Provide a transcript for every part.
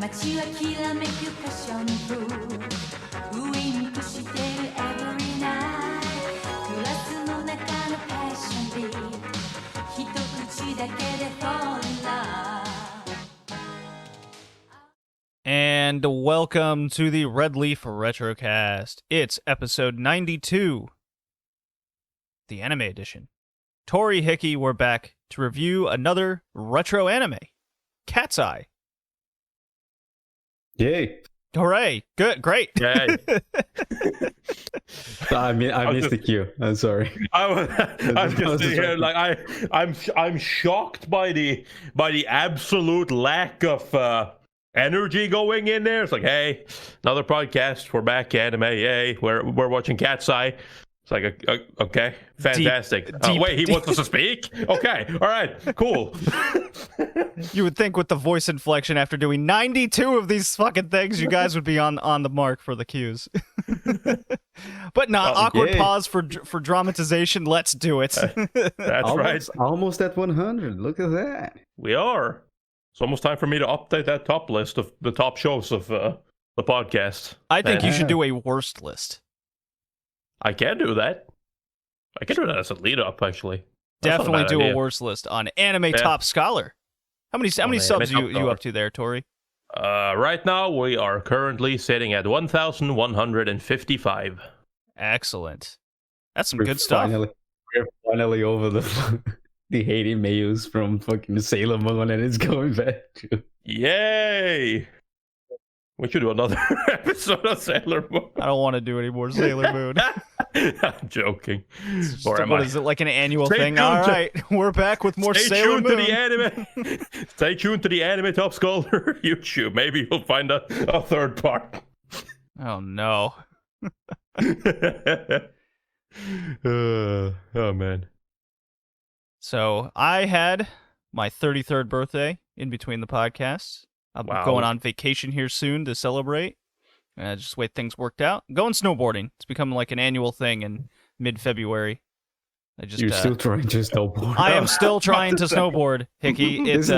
街はきらめくパッションフルウインクしてる every night クラスの中のパッションビート一口だけで fall in love. And welcome to the Red Leaf Retrocast. It's episode 92, the anime edition. Tori, Hickey, we're back to review another retro anime, Cat's Eye. Yay! Hooray! Good, great. Yay. I missed the cue. I'm sorry. I'm just sitting here like I'm shocked by the absolute lack of energy going in there. It's like, hey, another podcast. We're back, anime. Yay! We're watching Cat's Eye. It's like, okay, fantastic. Wait, he wants us to speak? Okay, all right, cool. You would think with the voice inflection after doing 92 of these fucking things, you guys would be on the mark for the cues. But not awkward pause for dramatization. Let's do it. That's right. Almost at 100. Look at that. We are. It's almost time for me to update that top list of the top shows of the podcast. I think you should do a worst list. I can do that. I can do that as a lead up, actually. Definitely do a worst list on Anime Top Scholar. How many subs are you up to there, Tori? Right now, we are currently sitting at 1,155. Excellent. That's some good stuff. We're finally over the hating Mayus from fucking Sailor Moon, and it's going back to... Yay! We should do another episode of Sailor Moon. I don't want to do any more Sailor Moon. I'm joking. Is it like an annual thing? All right, we're back with more Sailor Moon. Stay tuned to the Anime Top Scholar YouTube. Maybe you'll find a third part. Oh, no. Oh, man. So I had my 33rd birthday in between the podcasts. I'm going on vacation here soon to celebrate. Just the way things worked out. Going snowboarding. It's become like an annual thing in mid-February. You're still trying to snowboard. I am still trying to snowboard, Hickey. It's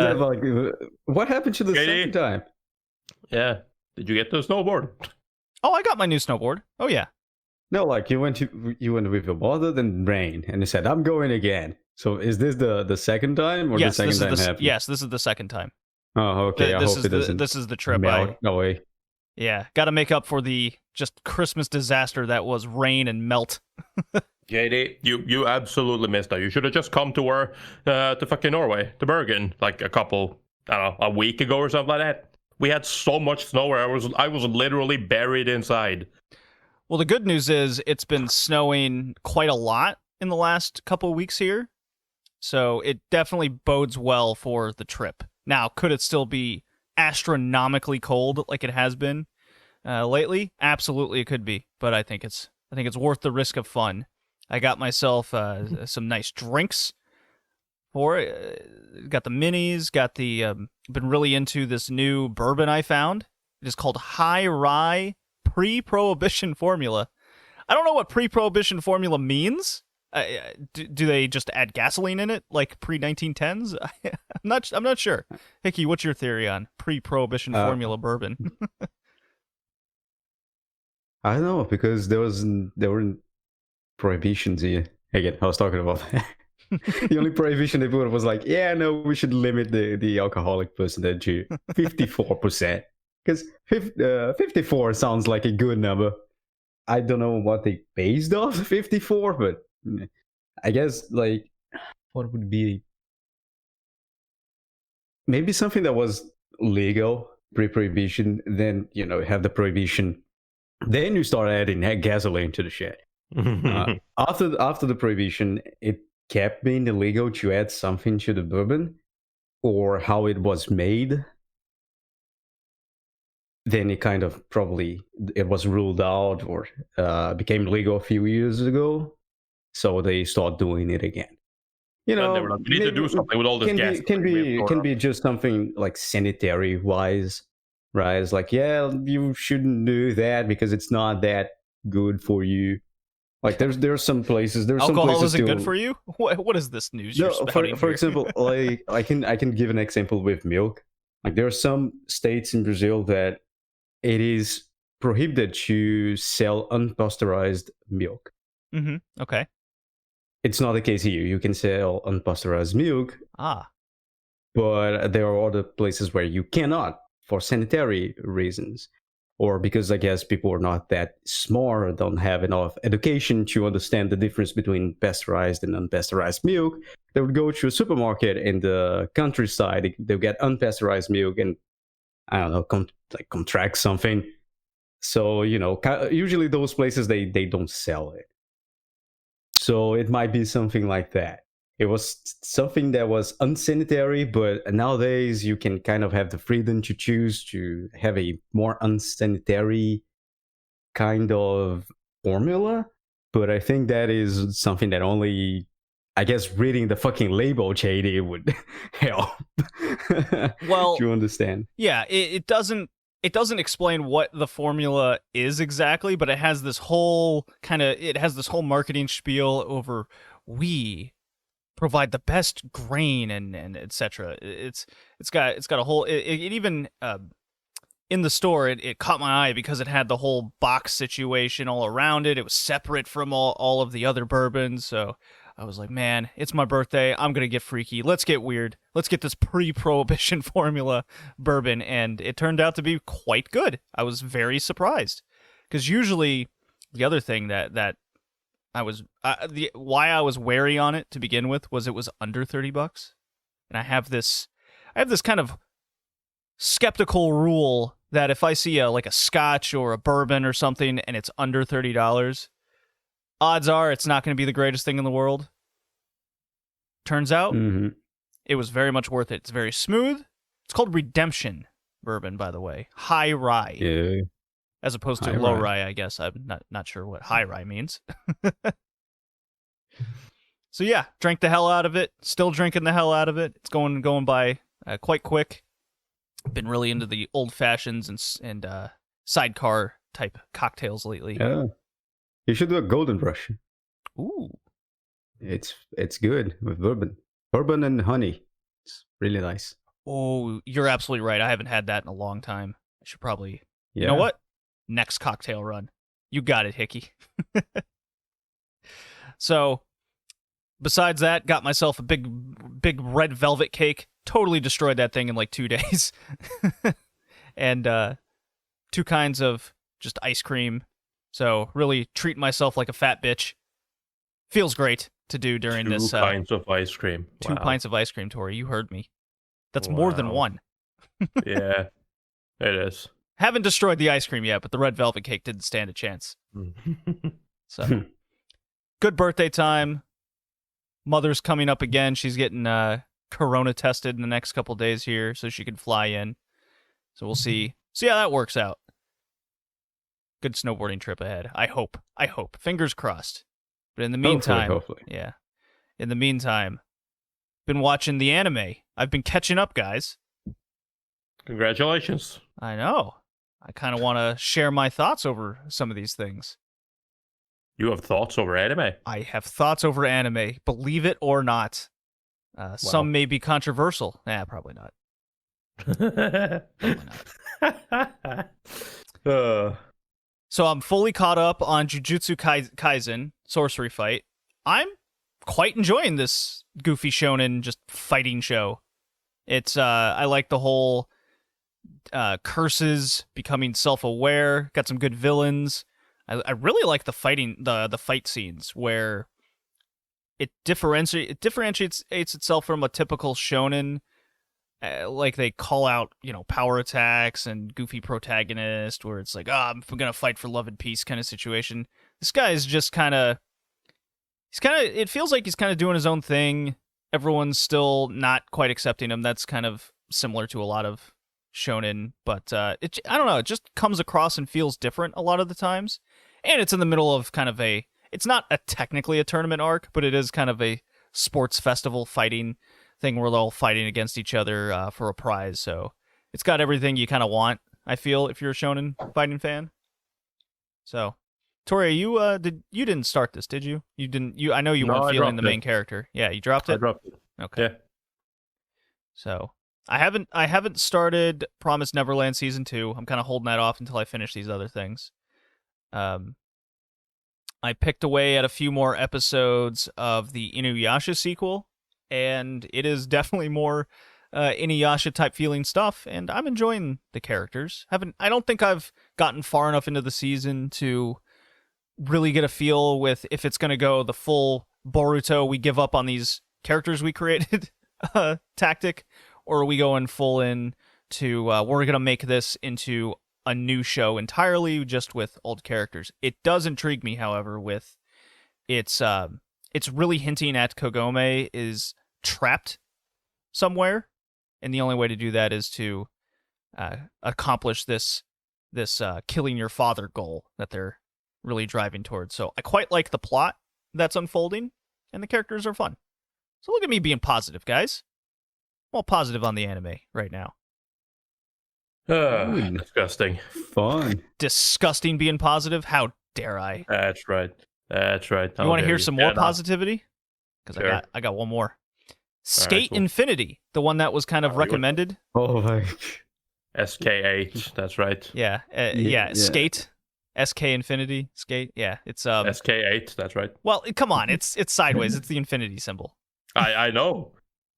what happened to the second time? Yeah. Did you get the snowboard? Oh, I got my new snowboard. Oh, yeah. No, like you went with your mother, then rain, and you said, I'm going again. So is this the second time, or yes, the second time happened? Yes, this is the second time. Oh, okay. I hope it doesn't. This is the trip. Melt away. Yeah, got to make up for the just Christmas disaster that was rain and melt. JD, you absolutely missed out. You should have just come to fucking Norway, to Bergen, like a week ago or something like that. We had so much snow where I was literally buried inside. Well, the good news is it's been snowing quite a lot in the last couple of weeks here, so it definitely bodes well for the trip. Now, could it still be astronomically cold like it has been lately? Absolutely, it could be. But I think it's worth the risk of fun. I got myself some nice drinks for it. Got the minis. Got the been really into this new bourbon I found. It is called High Rye Pre-Prohibition Formula. I don't know what pre-prohibition formula means. Do they just add gasoline in it, like pre-1910s? I'm not sure. Hickey, what's your theory on pre-prohibition formula bourbon? I don't know, because there were prohibitions here. Again, I was talking about that. The only prohibition they put was like, yeah, no, we should limit the alcoholic percentage to 54%. Because 54 sounds like a good number. I don't know what they based off 54, but I guess, like, what would be maybe something that was legal pre-prohibition, then have the prohibition, then you start adding gasoline to the shit. After the prohibition, it kept being illegal to add something to the bourbon or how it was made. Then it kind of it was ruled out or became legal a few years ago. So they start doing it again. They were like, we need to do something with all this gas. Can be just something like sanitary wise, right? It's like, yeah, you shouldn't do that because it's not that good for you. Like there's some places. Alcohol isn't good for you. What is this news you're spouting for example, like I can give an example with milk. Like there are some states in Brazil that it is prohibited to sell unpasteurized milk. Mm-hmm. Okay. It's not the case here. You can sell unpasteurized milk, Ah. but there are other places where you cannot for sanitary reasons. Or because I guess people are not that smart or don't have enough education to understand the difference between pasteurized and unpasteurized milk. They would go to a supermarket in the countryside, they'll get unpasteurized milk and, I don't know, contract something. So, usually those places, they don't sell it. So it might be something like that. It was something that was unsanitary, but nowadays you can kind of have the freedom to choose to have a more unsanitary kind of formula. But I think that is something that only, I guess, reading the fucking label, JD, would help. Well, to understand. Yeah, it doesn't explain what the formula is exactly, but it has this whole marketing spiel over we provide the best grain and etc. It's got a whole it even in the store it caught my eye because it had the whole box situation all around it. It was separate from all of the other bourbons, so I was like, man, it's my birthday. I'm going to get freaky. Let's get weird. Let's get this pre-prohibition formula bourbon. And it turned out to be quite good. I was very surprised. Because usually the other thing that I was... why I was wary on it to begin with was it was under $30. And I have this kind of skeptical rule that if I see a scotch or a bourbon or something and it's under $30... odds are it's not going to be the greatest thing in the world. Turns out, It was very much worth it. It's very smooth. It's called Redemption bourbon, by the way. High rye. Yeah. As opposed to low rye, I guess. I'm not sure what high rye means. So yeah, drank the hell out of it. Still drinking the hell out of it. It's going by quite quick. Been really into the old fashions and sidecar type cocktails lately. Yeah. You should do a golden rush. Ooh. It's good with bourbon and honey. It's really nice. Oh, you're absolutely right. I haven't had that in a long time. I should probably. Yeah. You know what? Next cocktail run. You got it, Hickey. So, besides that, got myself a big red velvet cake. Totally destroyed that thing in like 2 days. And 2 kinds of just ice cream. So, really treating myself like a fat bitch. Feels great to do during this. 2 pints of ice cream. 2 pints of ice cream, Tori. You heard me. That's more than 1. Yeah, it is. Haven't destroyed the ice cream yet, but the red velvet cake didn't stand a chance. So, good birthday time. Mother's coming up again. She's getting corona tested in the next couple days here, so she can fly in. So we'll see how that works out. Good snowboarding trip ahead. I hope. Fingers crossed. But in the meantime, hopefully. Yeah. In the meantime, been watching the anime. I've been catching up, guys. Congratulations. I know. I kind of want to share my thoughts over some of these things. You have thoughts over anime? I have thoughts over anime, believe it or not. Some may be controversial. Nah, probably not. Probably not. So I'm fully caught up on Jujutsu Kaisen, Sorcery Fight. I'm quite enjoying this goofy shonen just fighting show. It's I like the whole curses, becoming self-aware, got some good villains. I really like the fight scenes where it differentiates itself from a typical shonen. Like they call out, power attacks and goofy protagonist where it's like, I'm gonna fight for love and peace kind of situation. This guy is just it feels like he's kind of doing his own thing. Everyone's still not quite accepting him. That's kind of similar to a lot of shonen, but I don't know, it just comes across and feels different a lot of the times. And it's in the middle of kind of it's not technically a tournament arc, but it is kind of a sports festival fighting thing where they're all fighting against each other for a prize. So it's got everything you kind of want, I feel, if you're a shonen fighting fan. So, Tori, you didn't start this, did you? You didn't. I know you weren't feeling the main character. Yeah, you dropped it. I dropped it. Okay. Yeah. So, I haven't started Promised Neverland season 2. I'm kind of holding that off until I finish these other things. I picked away at a few more episodes of the Inuyasha sequel, and it is definitely more Inuyasha type feeling stuff, and I'm enjoying the characters. I don't think I've gotten far enough into the season to really get a feel with if it's going to go the full Boruto, we give up on these characters we created tactic, or are we going full in to we're going to make this into a new show entirely just with old characters. It does intrigue me, however, with it's really hinting at Kagome is trapped somewhere, and the only way to do that is to accomplish this killing your father goal that they're really driving towards. So I quite like the plot that's unfolding, and the characters are fun. So look at me being positive, guys. I'm all positive on the anime right now. Disgusting. Fun. Disgusting being positive? How dare I? That's right. You want to hear some more positivity? Because Sure. I got one more. Skate cool. Infinity, the one that was kind of recommended. Oh my. SK8. That's right. Yeah, Yeah. Skate. SK Infinity. Skate. Yeah, it's SK8. That's right. Well, come on, it's sideways. It's the infinity symbol. I know,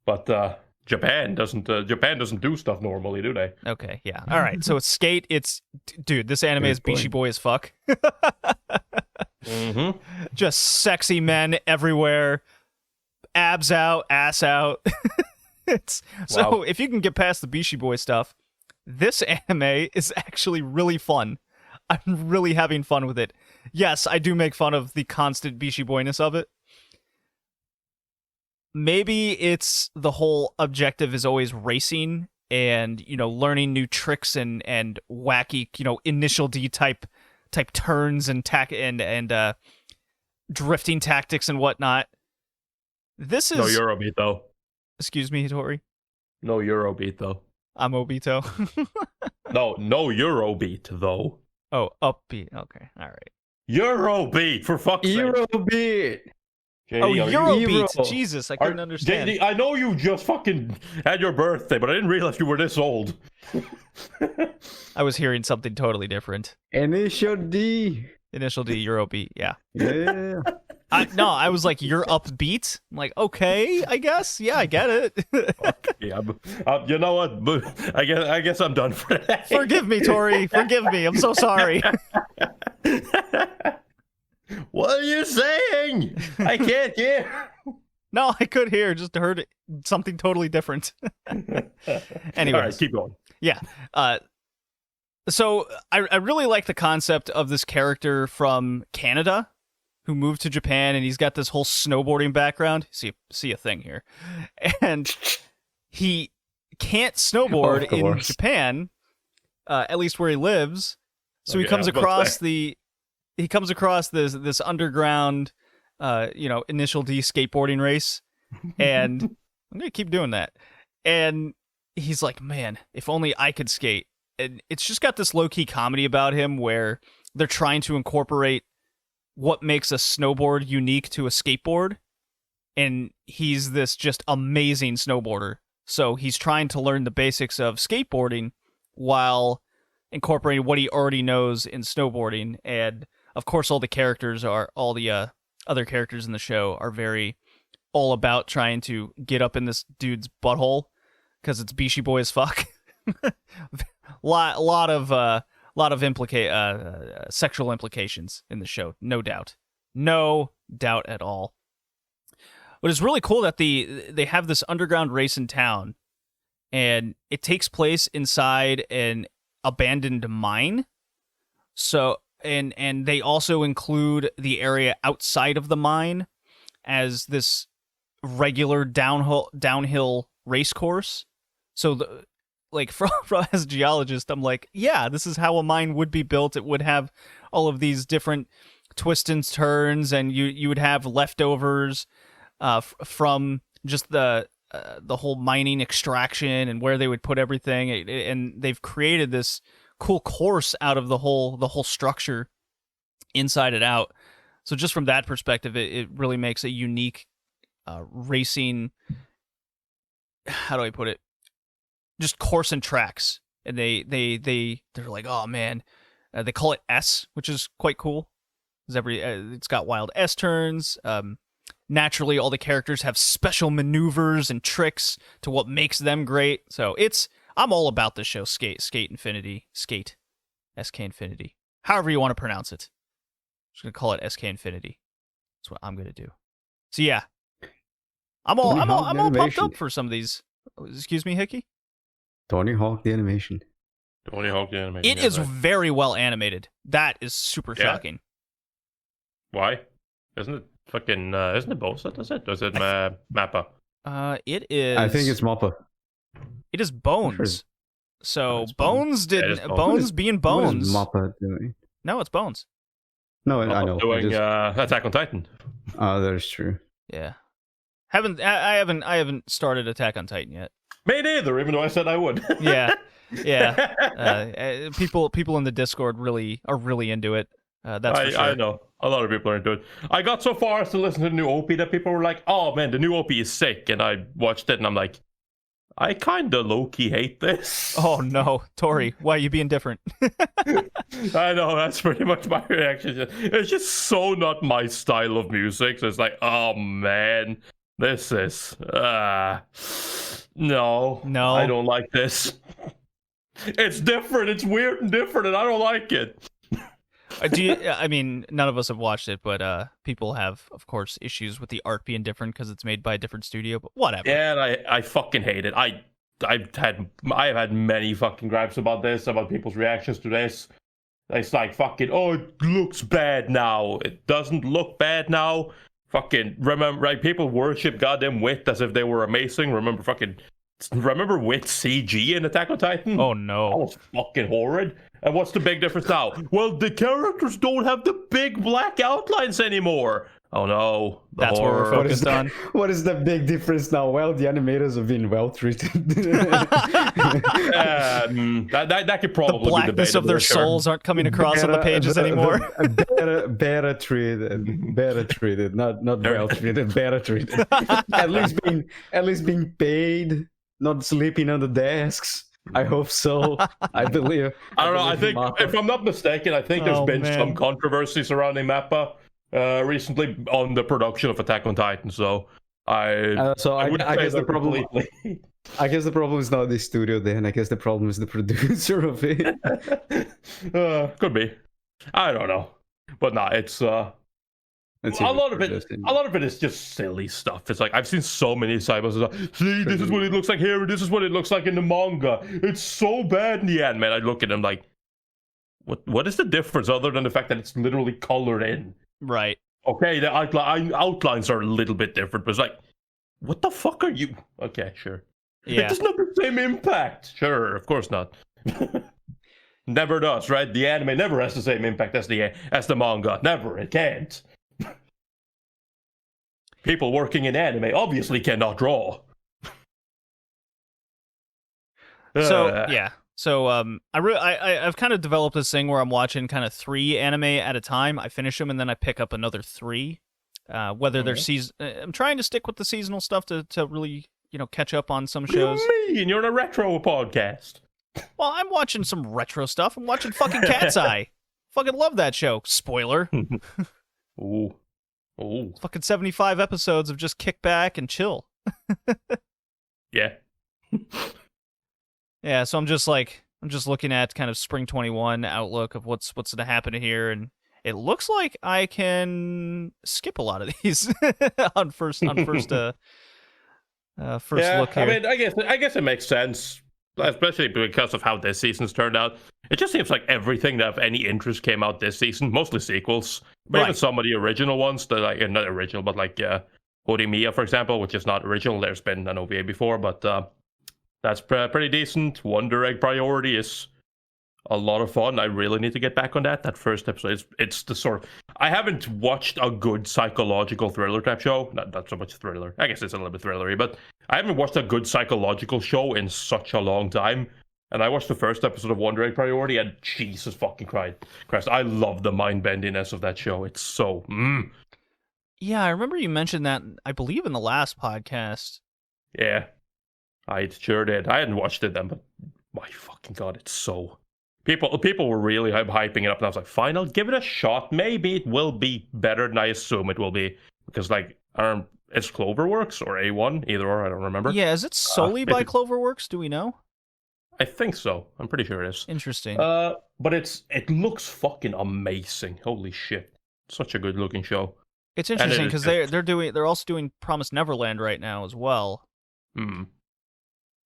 but Japan doesn't do stuff normally, do they? Okay, yeah. All right. So it's Skate. Dude, this anime is Beastie Boy as fuck. Mm-hmm. Just sexy men everywhere, abs out, ass out. So if you can get past the Beastie Boy stuff, this anime is actually really fun. I'm really having fun with it. Yes, I do make fun of the constant Beastie Boyness of it. Maybe it's the whole objective is always racing and, learning new tricks and wacky, initial D type turns and drifting tactics and whatnot. This is No Eurobeat though. Excuse me, Tori. No Eurobeat though. I'm Obito. No Eurobeat though. Oh, upbeat. Okay, all right. Eurobeat for fuck's sake. Eurobeat. JD, Oh, are you- Eurobeat. Euro. Jesus, I couldn't understand. JD, I know you just fucking had your birthday, but I didn't realize you were this old. I was hearing something totally different. Initial D. Initial D, Eurobeat. Yeah. Yeah. I was like, you're upbeat? I'm like, okay, I guess. Yeah, I get it. Yeah, you know what? I guess I'm done for that. Forgive me, Tori. Forgive me. I'm so sorry. What are you saying? I can't hear. No, I could hear. Just heard something totally different. Anyways. All right, keep going. Yeah. So I really like the concept of this character from Canada who moved to Japan, and he's got this whole snowboarding background. See a thing here. And he can't snowboard in Japan, at least where he lives. So he comes across this underground initial D skateboarding race, and I'm gonna keep doing that. And he's like, man, if only I could skate. And it's just got this low-key comedy about him where they're trying to incorporate what makes a snowboard unique to a skateboard, and he's this just amazing snowboarder. So he's trying to learn the basics of skateboarding while incorporating what he already knows in snowboarding. And of course, all the other characters in the show are very all about trying to get up in this dude's butthole because it's Beastie Boy as fuck. lot of sexual implications in the show, no doubt at all. But it's really cool that they have this underground race in town, and it takes place inside an abandoned mine. So and they also include the area outside of the mine as this regular downhill race course. So from as a geologist, I'm like, yeah, this is how a mine would be built. It would have all of these different twists and turns, and you would have leftovers from just the whole mining extraction and where they would put everything. And they've created this cool course out of the whole structure inside and out. So just from that perspective, it really makes a unique racing. How do I put it? just coursing tracks, and they're like, oh man, they call it S, which is quite cool. It's got wild S turns. Naturally, all the characters have special maneuvers and tricks to what makes them great. So I'm all about this show. Skate Infinity, SK Infinity, however you want to pronounce it. I'm just gonna call it SK Infinity. That's what I'm gonna do. So yeah, I'm all pumped up for some of these. Excuse me, Hickey? Tony Hawk the animation. It is very well animated. That is super shocking. Why? Isn't it isn't it Bones that does it? Or is it Mappa? It is. I think it's Mappa. It is Bones. So Bones Bones. being Bones. What is Mappa doing? No, it's Bones. No, I know. Doing Attack on Titan. Oh, that's true. Yeah. I haven't started Attack on Titan yet. Me neither, even though I said I would. Yeah. People in the Discord are really into it. That's for sure. I know. A lot of people are into it. I got so far as to listen to the new OP that people were like, oh man, the new OP is sick. And I watched it and I'm like, I kinda low-key hate this. Oh no, Tori, why are you being different? I know, that's pretty much my reaction. It's just so not my style of music. So it's like, oh man, this is no, I don't like this. It's different, it's weird and different, and I don't like it. I mean, none of us have watched it, but people have, of course, issues with the art being different because it's made by a different studio. But whatever. Yeah, and I fucking hate it. I've had many fucking gripes about this, about people's reactions to this. It's like fucking, oh, it looks bad now. It doesn't look bad now. Fucking remember, right? People worship goddamn Wit as if they were amazing. Remember Wit CG in Attack on Titan? Oh no, that was fucking horrid. And what's the big difference now? Well, the characters don't have the big black outlines anymore. Oh no, that's what we're focused on. What is the big difference now? Well, the animators have been well treated. That could probably the blackness of their souls aren't coming across on the pages anymore. Better treated, not well treated, better treated. at least being paid, not sleeping on the desks. I hope so. I believe. I don't know. I think, if I'm not mistaken, there's been some controversy surrounding Mappa recently on the production of Attack on Titan. So I guess the problem. I guess the problem is not the studio. Then I guess the problem is the producer of it. Could be. I don't know, but nah, it's a lot of it is just silly stuff. It's like, I've seen so many cyber. See, this is what it looks like here, and this is what it looks like in the manga. It's so bad in the anime. I look at them like, what is the difference other than the fact that it's literally colored in? Right. Okay, the outlines are a little bit different, but it's like, what the fuck are you? Okay, sure. Yeah. It doesn't have the same impact. Sure, of course not. Never does, right? The anime never has the same impact as the manga. Never. It can't. People working in anime obviously cannot draw. So yeah. So I've kind of developed this thing where I'm watching kind of 3 anime at a time. I finish them and then I pick up another 3. Whether they're I'm trying to stick with the seasonal stuff to really catch up on some shows. What do you mean? You're on a retro podcast. Well, I'm watching some retro stuff. I'm watching fucking Cat's Eye. Fucking love that show. Spoiler. Ooh. Fucking 75 episodes of just kick back and chill. Yeah. Yeah, so I'm just looking at kind of spring 21 outlook of what's going to happen here, and it looks like I can skip a lot of these on first look here. I mean, I guess it makes sense, especially because of how this season's turned out. It just seems like everything that of any interest came out this season, mostly sequels, but even some of the original ones that not original, but like Horimiya, for example, which is not original. There's been an OVA before, but that's pretty decent. Wonder Egg Priority is a lot of fun. I really need to get back on that. That first episode, it's the sort of... I haven't watched a good psychological thriller type show. Not so much thriller. I guess it's a little bit thrillery, but I haven't watched a good psychological show in such a long time. And I watched the first episode of Wonder Egg Priority, and Jesus fucking Christ, I love the mind-bendiness of that show. It's so... Yeah, I remember you mentioned that, I believe, in the last podcast. Yeah. I sure did. I hadn't watched it then, but my fucking god, it's so... People were really hyping it up, and I was like, fine, I'll give it a shot. Maybe it will be better than I assume it will be. Because, like, it's Cloverworks or A1, either or, I don't remember. Yeah, is it solely by Cloverworks? Do we know? I think so. I'm pretty sure it is. Interesting. But it looks fucking amazing. Holy shit. Such a good looking show. It's interesting because they're also doing Promised Neverland right now as well.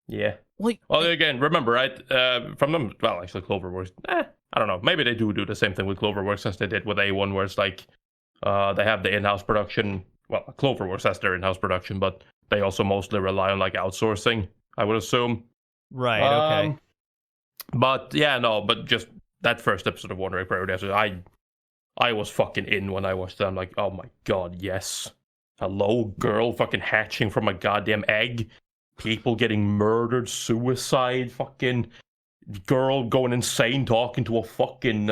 Yeah. Like, well, again, remember, right? From them, well, actually, Cloverworks. I don't know. Maybe they do the same thing with Cloverworks as they did with A1, where it's like they have the in-house production. Well, Cloverworks has their in-house production, but they also mostly rely on like outsourcing, I would assume. Right. Okay. But yeah, no. But just that first episode of Wandering Paradise, I was fucking in when I watched it. I'm like, oh my god, yes. Hello, girl, fucking hatching from a goddamn egg. People getting murdered, suicide, fucking girl going insane talking to a fucking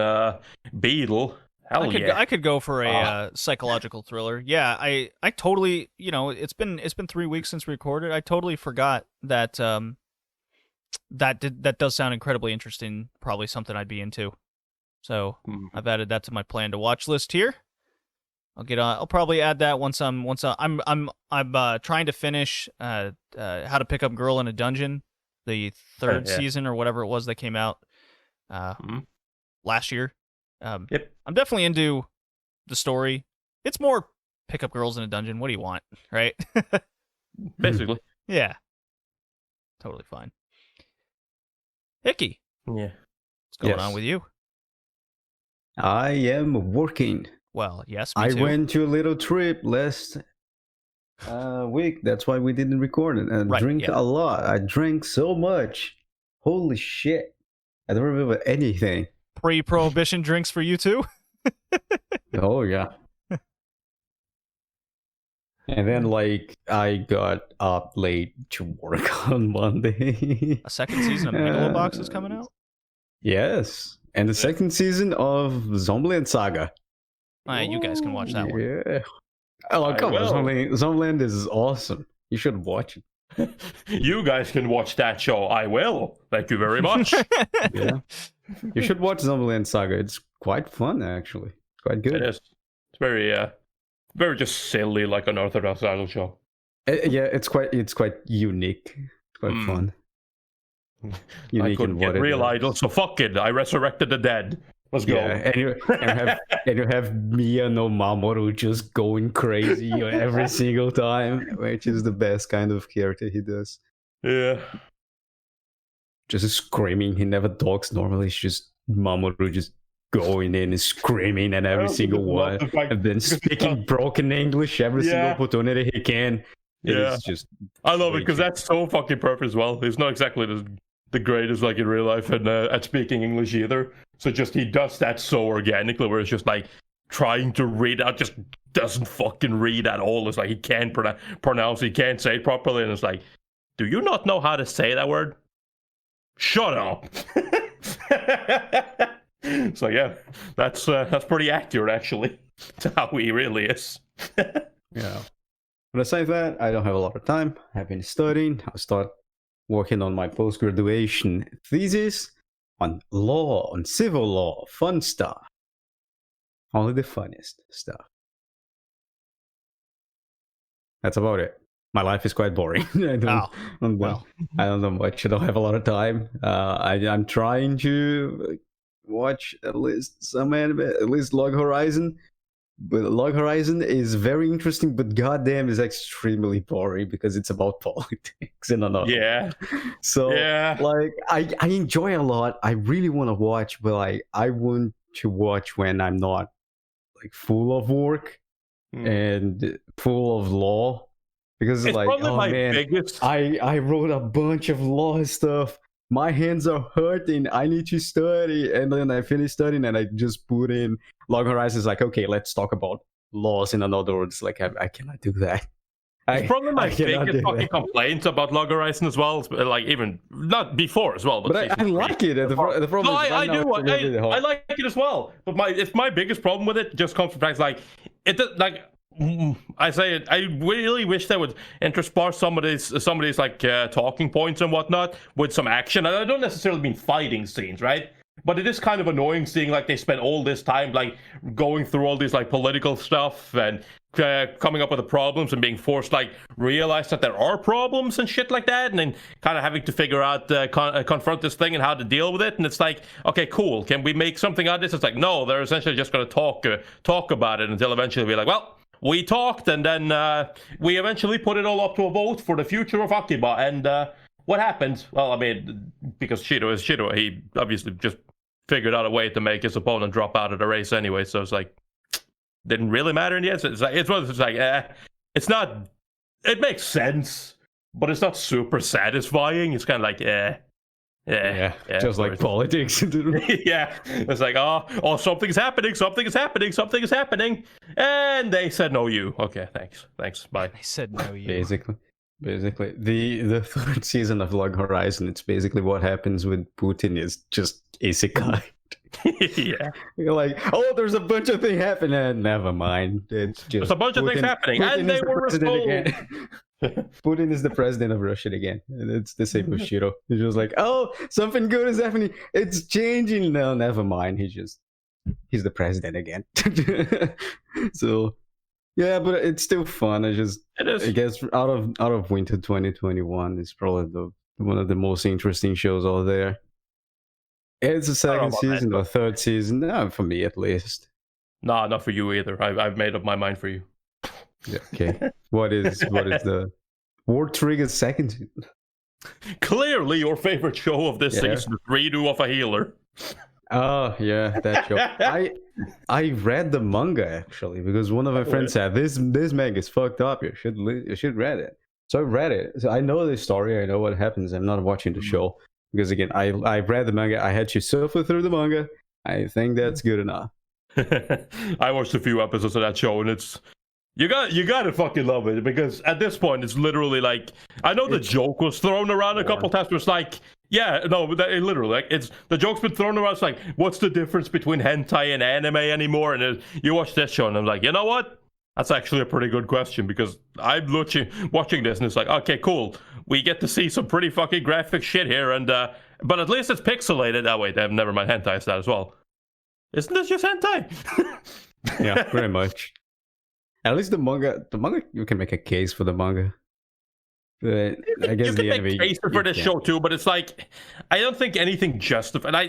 beetle. Hell yeah. I could go for a psychological thriller. Yeah, I totally, it's been 3 weeks since we recorded. I totally forgot that that does sound incredibly interesting. Probably something I'd be into. So I've added that to my plan to watch list here. I'll probably add that once I'm trying to finish How to Pick Up Girl in a Dungeon, the third season or whatever it was that came out last year. Yep. I'm definitely into the story. It's more pick up girls in a dungeon. What do you want, right? Basically. Yeah. Totally fine. Hickey. Yeah. What's going on with you? I am working. Well, yes, me I too. went to a little trip last week. That's why we didn't record it. And drink a lot. I drank so much. Holy shit. I don't remember anything. Pre-prohibition drinks for you too? Oh, yeah. And then, I got up late to work on Monday. A second season of Megalobox is coming out? Yes. And the second season of Zombieland Saga. You guys can watch that one. Yeah. Oh, come on. Zombieland is awesome. You should watch it. You guys can watch that show. I will. Thank you very much. Yeah. You should watch Zombieland Saga. It's quite fun, actually. It's quite good. It is. It's very just silly, like an Orthodox idol show. Yeah, it's quite unique. It's quite fun. I couldn't get real idols, so fuck it. I resurrected the dead. Let's go. Yeah, and you have Mia no Mamoru just going crazy every single time, which is the best kind of character he does. Yeah. Just screaming. He never talks normally. It's just Mamoru just going in and screaming at every single one, and then speaking broken English every single opportunity he can. It's just I love it because that's so fucking perfect as well. He's not exactly the greatest like in real life and at speaking English either. So just he does that so organically, where it's just like trying to read out, just doesn't fucking read at all. It's like he can't pronounce, he can't say it properly, and it's like, do you not know how to say that word? Shut up. So yeah, that's pretty accurate actually to how he really is. Yeah. But aside that, I don't have a lot of time. I've been studying. I'll start working on my post-graduation thesis on law, on civil law, fun stuff. Only the funniest stuff. That's about it. My life is quite boring. I don't know much. I don't have a lot of time. I'm trying to watch at least some anime, at least Log Horizon. But Log Horizon is very interesting, but goddamn is extremely boring because it's about politics and another. Yeah. So I enjoy a lot. I really want to watch, but I want to watch when I'm not full of work and full of law. Because it's biggest... I wrote a bunch of law stuff. My hands are hurting. I need to study. And then I finish studying and I just put in Log Horizon. Is okay, let's talk about laws in another words. I cannot do that. It's probably my biggest fucking complaint about Log Horizon as well. Even not before as well. But I like it. The problem is I do. I like it as well. But my biggest problem with it just comes from things I say it. I really wish they would intersperse some of these like talking points and whatnot with some action. I don't necessarily mean fighting scenes, right? But it is kind of annoying seeing like they spent all this time like going through all these like political stuff and coming up with the problems and being forced like realize that there are problems and shit like that, and then kind of having to figure out confront this thing and how to deal with it. And it's like, okay, cool. Can we make something out of this? It's like, no, they're essentially just going to talk about it until eventually we're like, well, we talked, and then we eventually put it all up to a vote for the future of Akiba. And what happened? Well, I mean, because Shido is Shido, he obviously just figured out a way to make his opponent drop out of the race anyway. So it's like, didn't really matter in the end. It's like, it's not. It makes sense, but it's not super satisfying. It's kind of like, yeah, just like politics. Yeah, it's like, oh, something's happening, and they said no, you. Okay, thanks, bye. They said no, you. Basically, the third season of Log Horizon, it's basically what happens with Putin is just isekai. Yeah, you're like, oh, there's a bunch of things happening. Never mind, it's just there's a bunch of things happening, and they were resolved. Putin is the president of Russia again. It's the same with Shiro. He's just like, oh, something good is happening. It's changing. No, never mind. He's the president again. So, yeah, but it's still fun. It is. I guess out of winter 2021, it's probably one of the most interesting shows out there. It's the second season or third season. No, for me at least. Nah, not for you either. I've made up my mind for you. Yeah, okay. What is the War Trigger's second season? Clearly your favorite show of this season is Redo of a Healer. Oh yeah, that show. I read the manga actually because one of my friends said this manga is fucked up. You should read it. So I read it. So I know the story. I know what happens. I'm not watching the show because again, I read the manga. I had to suffer through the manga. I think that's good enough. I watched a few episodes of that show, and it's. You gotta fucking love it, because at this point it's literally like, I know the joke was thrown around a couple times, but it's like, yeah, no, literally, like, it's the joke's been thrown around. It's like, what's the difference between hentai and anime anymore? And you watch this show, and I'm like, you know what? That's actually a pretty good question, because I'm watching this, and it's like, okay, cool. We get to see some pretty fucking graphic shit here, and but at least it's pixelated. Oh wait, never mind, hentai is that as well. Isn't this just hentai? Yeah, pretty much. At least the manga, you can make a case for the manga. But I guess you can make a case for this show too, but it's like, I don't think anything justified. I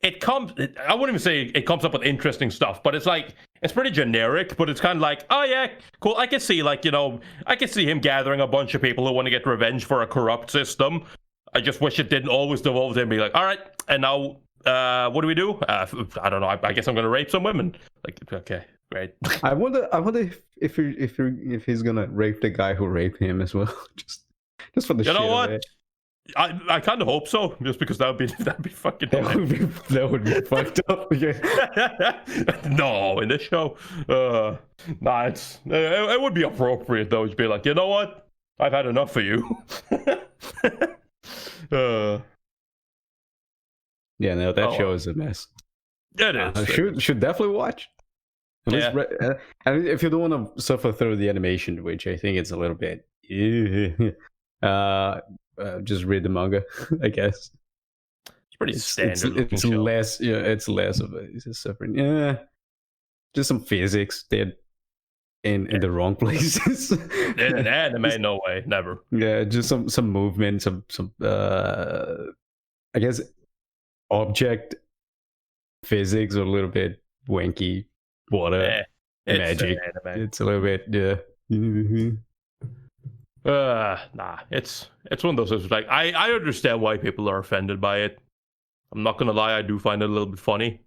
wouldn't even say it comes up with interesting stuff, but it's like, it's pretty generic, but it's kind of like, oh yeah, cool. I can see, like, I can see him gathering a bunch of people who want to get revenge for a corrupt system. I just wish it didn't always devolve to him being like, all right, and now, what do we do? I don't know. I guess I'm going to rape some women. Like, okay. Right. I wonder if he's gonna rape the guy who raped him as well, just for the shit. You know what? I kind of hope so, just because that'd be fucking. That would be fucked up. No, in this show, nah, it would be appropriate though. To be like, you know what? I've had enough of you. Yeah, no, that show is a mess. It is. Should definitely watch. And if you don't want to suffer through the animation, which I think it's a little bit, just read the manga, I guess. It's pretty standard. It's less, it's less of a suffering. Yeah, just some physics. They're in the wrong places. In an anime, no way, never. Yeah, just some movement, some I guess object physics are a little bit wanky. Water magic. It's a little bit, nah, it's one of those. Like, I understand why people are offended by it. I'm not gonna lie, I do find it a little bit funny,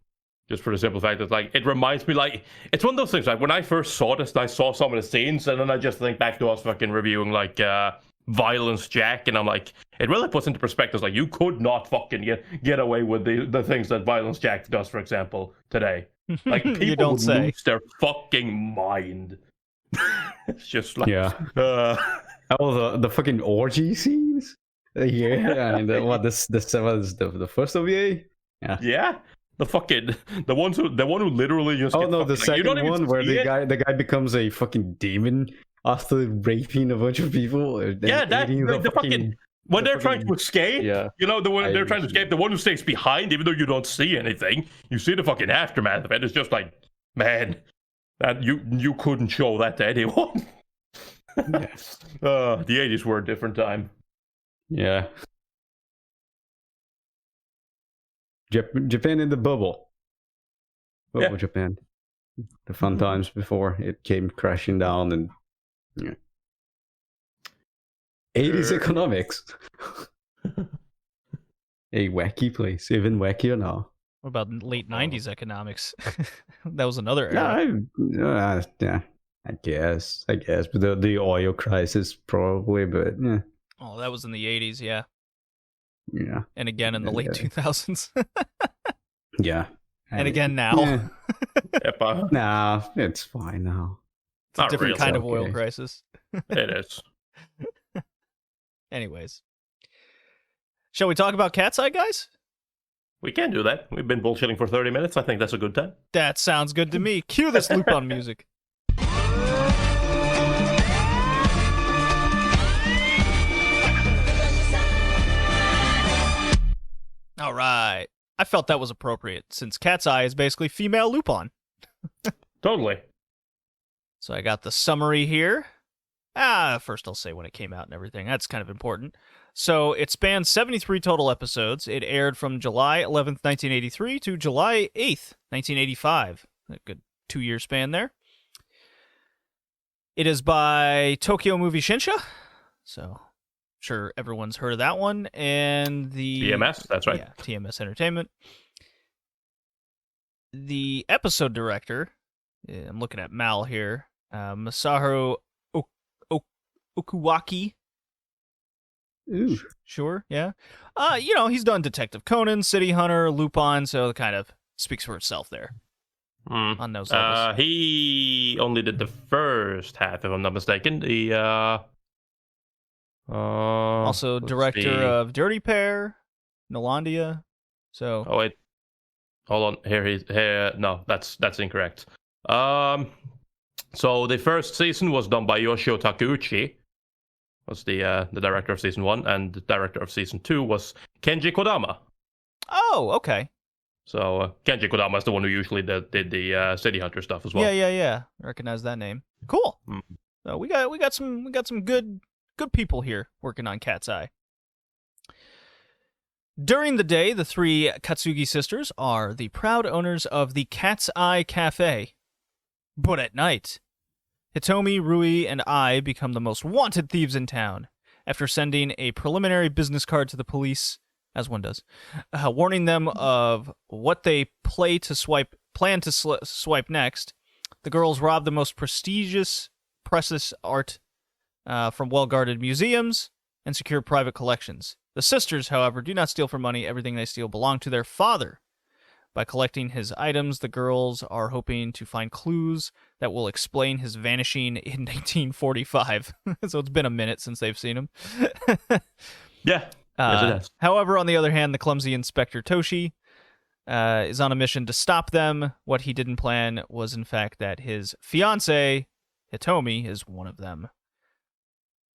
just for the simple fact that, like, it reminds me, like, it's one of those things. Like, when I first saw this, I saw some of the scenes, and then I just think back to us fucking reviewing like Violence Jack, and I'm like, it really puts into perspective. Like, you could not fucking get away with the things that Violence Jack does, for example, today. Like, people would lose their fucking mind. It's just like, the fucking orgy scenes. Yeah, and what the first OVA? Yeah. the one who literally just. Oh gets no, fucking, the like, you don't second even one where see it. the guy becomes a fucking demon after raping a bunch of people. And Yeah, that eating the fucking when the they're trying to fucking- escape. Yeah. You know, the one they're trying to I- escape, the one who stays behind, even though you don't see anything, you see the fucking aftermath of it. It's just like, man, that you couldn't show that to anyone. Yeah. The 80s were a different time. Yeah. Japan in the bubble. Bubble Yeah. Japan. The fun times before it came crashing down and yeah. 80s economics. A wacky place, even wackier now. What about late 90s economics? That was another era. Yeah, I guess. But the oil crisis probably, but yeah. Oh, that was in the 80s, yeah. Yeah. And again in the late Yeah. 2000s. Yeah. And again now. Yeah. Yep, Nah, it's fine now. It's a Not different really. kind of oil Okay. crisis. it is. Anyways. Shall we talk about Cat's Eye, guys? We can do that. We've been bullshitting for 30 minutes. I think that's a good time. That sounds good to me. Cue this Lupin music. All right. I felt that was appropriate since Cat's Eye is basically female Lupin. Totally. So I got the summary here. First I'll say when it came out and everything. That's kind of important. So it spanned 73 total episodes. It aired from July 11th, 1983 to July 8th, 1985. A good 2-year span there. It is by Tokyo Movie Shinsha. So sure everyone's heard of that one. And the TMS, that's right. Yeah, TMS Entertainment. The episode director, I'm looking at Mal here, Masaharu Okuwaki. Ooh. Sure, yeah. He's done Detective Conan, City Hunter, Lupin, so it kind of speaks for itself there on those levels. He only did the first half, if I'm not mistaken. Also let's director see. of Dirty Pair, Nolandia. So Oh wait, hold on. Here. No, that's incorrect. So the first season was done by Yoshio Takeuchi. Was the director of season 1, and the director of season 2 was Kenji Kodama. Oh, okay. So Kenji Kodama is the one who usually did the City Hunter stuff as well. Yeah. Recognize that name. Cool. Mm. So we got some good people here working on Cat's Eye. During the day, the 3 Katsugi sisters are the proud owners of the Cat's Eye Cafe. But at night, Hitomi, Rui, and I become the most wanted thieves in town after sending a preliminary business card to the police, as one does, warning them of what they plan to swipe next. The girls rob the most prestigious precious art from well-guarded museums and secure private collections. The sisters, however, do not steal for money. Everything they steal belongs to their father. By collecting his items, the girls are hoping to find clues that will explain his vanishing in 1945. So it's been a minute since they've seen him. Yeah. Yes, it has. However, on the other hand, the clumsy Inspector Toshi is on a mission to stop them. What he didn't plan was, in fact, that his fiancée, Hitomi, is one of them.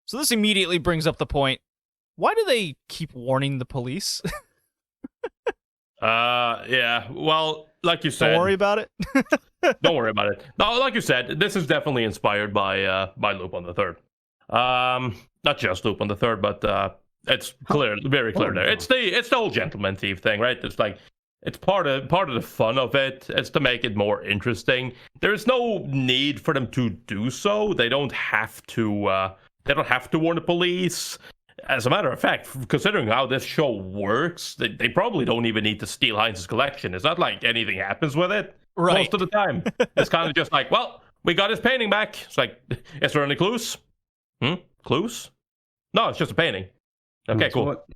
So this immediately brings up the point, why do they keep warning the police? Yeah. Well, like you said, Don't worry about it. don't worry about it. No, like you said, this is definitely inspired by Lupin the Third. Not just Lupin the Third, but it's clear, very clear there. It's the old gentleman thief thing, right? It's like it's part of the fun of it. It's to make it more interesting. There is no need for them to do so. They don't have to. They don't have to warn the police. As a matter of fact, considering how this show works, they probably don't even need to steal Heinz's collection. It's not like anything happens with it. Right. Most of the time. It's kind of just like, well, we got his painting back. It's like, is there any clues? Clues? No, it's just a painting. Okay, That's cool. what-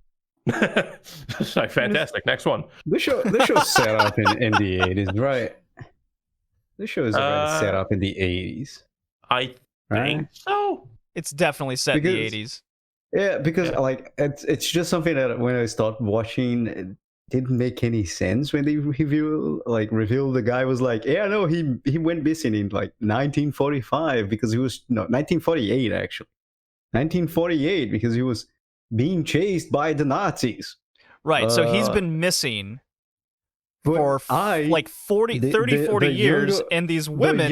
It's like, fantastic. Next one. This show's set up in the 80s, right? This show is already set up in the 80s. I Right? think so. It's definitely set in the Because- 80s. Yeah, because Yeah. like it's just something that when I start watching didn't make any sense when they reveal the guy was like, yeah, no, he went missing in like 1945 because he was 1948 actually, 1948 because he was being chased by the Nazis. Right. So he's been missing for like 40 years, and these women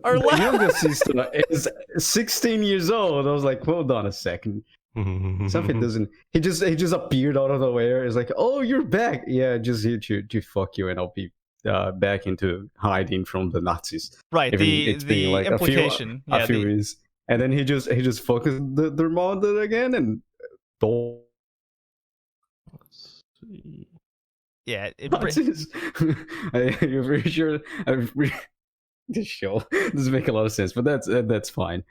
are the younger sister is 16 years old. I was like, hold on a second. Something doesn't. He just appeared out of nowhere. It's like, oh, you're back. Yeah, just here to fuck you, and I'll be back into hiding from the Nazis. Right. The like implication. A few years, and then he just focused their mother again and. Let's see. Yeah, you're pretty sure. This show doesn't make a lot of sense, but that's fine.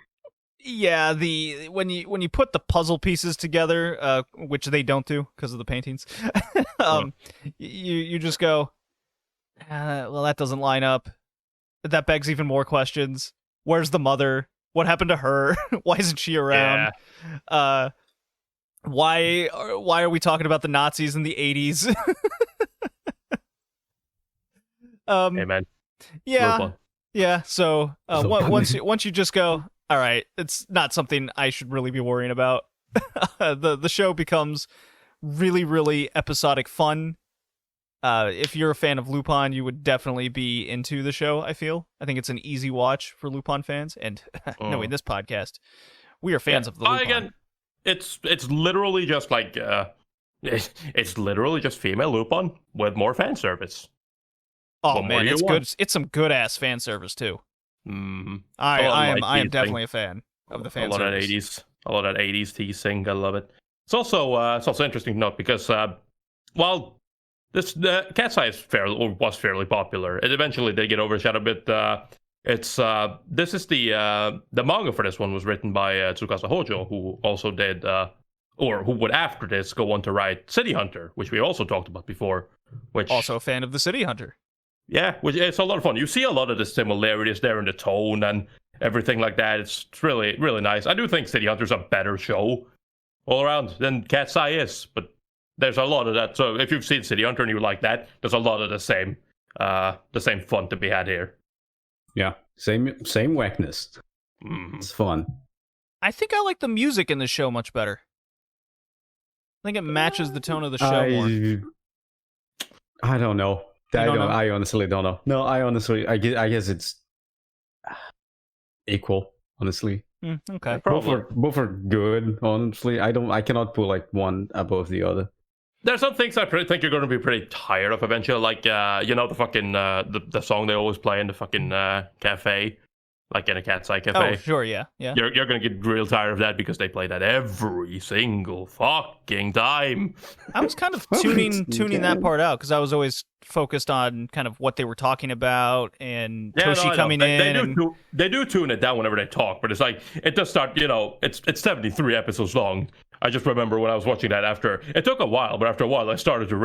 Yeah, when you put the puzzle pieces together, which they don't do because of the paintings, you just go, well, that doesn't line up. That begs even more questions. Where's the mother? What happened to her? Why isn't she around? Yeah. Why are we talking about the Nazis in the 80s? Hey man. Yeah. So once you just go, all right, it's not something I should really be worrying about. The show becomes really, really episodic fun. If you're a fan of Lupin, you would definitely be into the show. I think it's an easy watch for Lupin fans, and knowing this podcast, we are fans of the Lupin. Again, it's literally just like it's literally just female Lupin with more fan service. Oh man, it's good. It's some good ass fan service too. I am definitely a fan of the fan service. A lot of that 80s teasing. I love it. It's also interesting to note because while this Cat's Eye was fairly popular, it eventually did get overshadowed a bit. This is the manga for this one was written by Tsukasa Hojo, who also did or who would after this go on to write City Hunter, which we also talked about before. Which also a fan of the City Hunter. Yeah, which it's a lot of fun. You see a lot of the similarities there in the tone and everything like that. It's really, really nice. I do think City Hunter's a better show all around than Cat's Eye is, but there's a lot of that. So if you've seen City Hunter and you like that, there's a lot of the same fun to be had here. Yeah, same wackness. It's fun. I think I like the music in the show much better. I think it matches the tone of the show more. I don't know. I honestly don't know. No, I guess it's equal. Honestly, okay. Both are good. Honestly, I cannot put like one above the other. There's some things I think you're going to be pretty tired of eventually, like the fucking the song they always play in the fucking cafe, like in a Cat's Eye cafe. Oh, sure, yeah. You're going to get real tired of that because they play that every single fucking time. I was kind of tuning that part out because I was always focused on kind of what they were talking about and Joshi coming in. They do tune it down whenever they talk, but it's like it does start. It's 73 episodes long. I just remember when I was watching that it took a while, but after a while I started to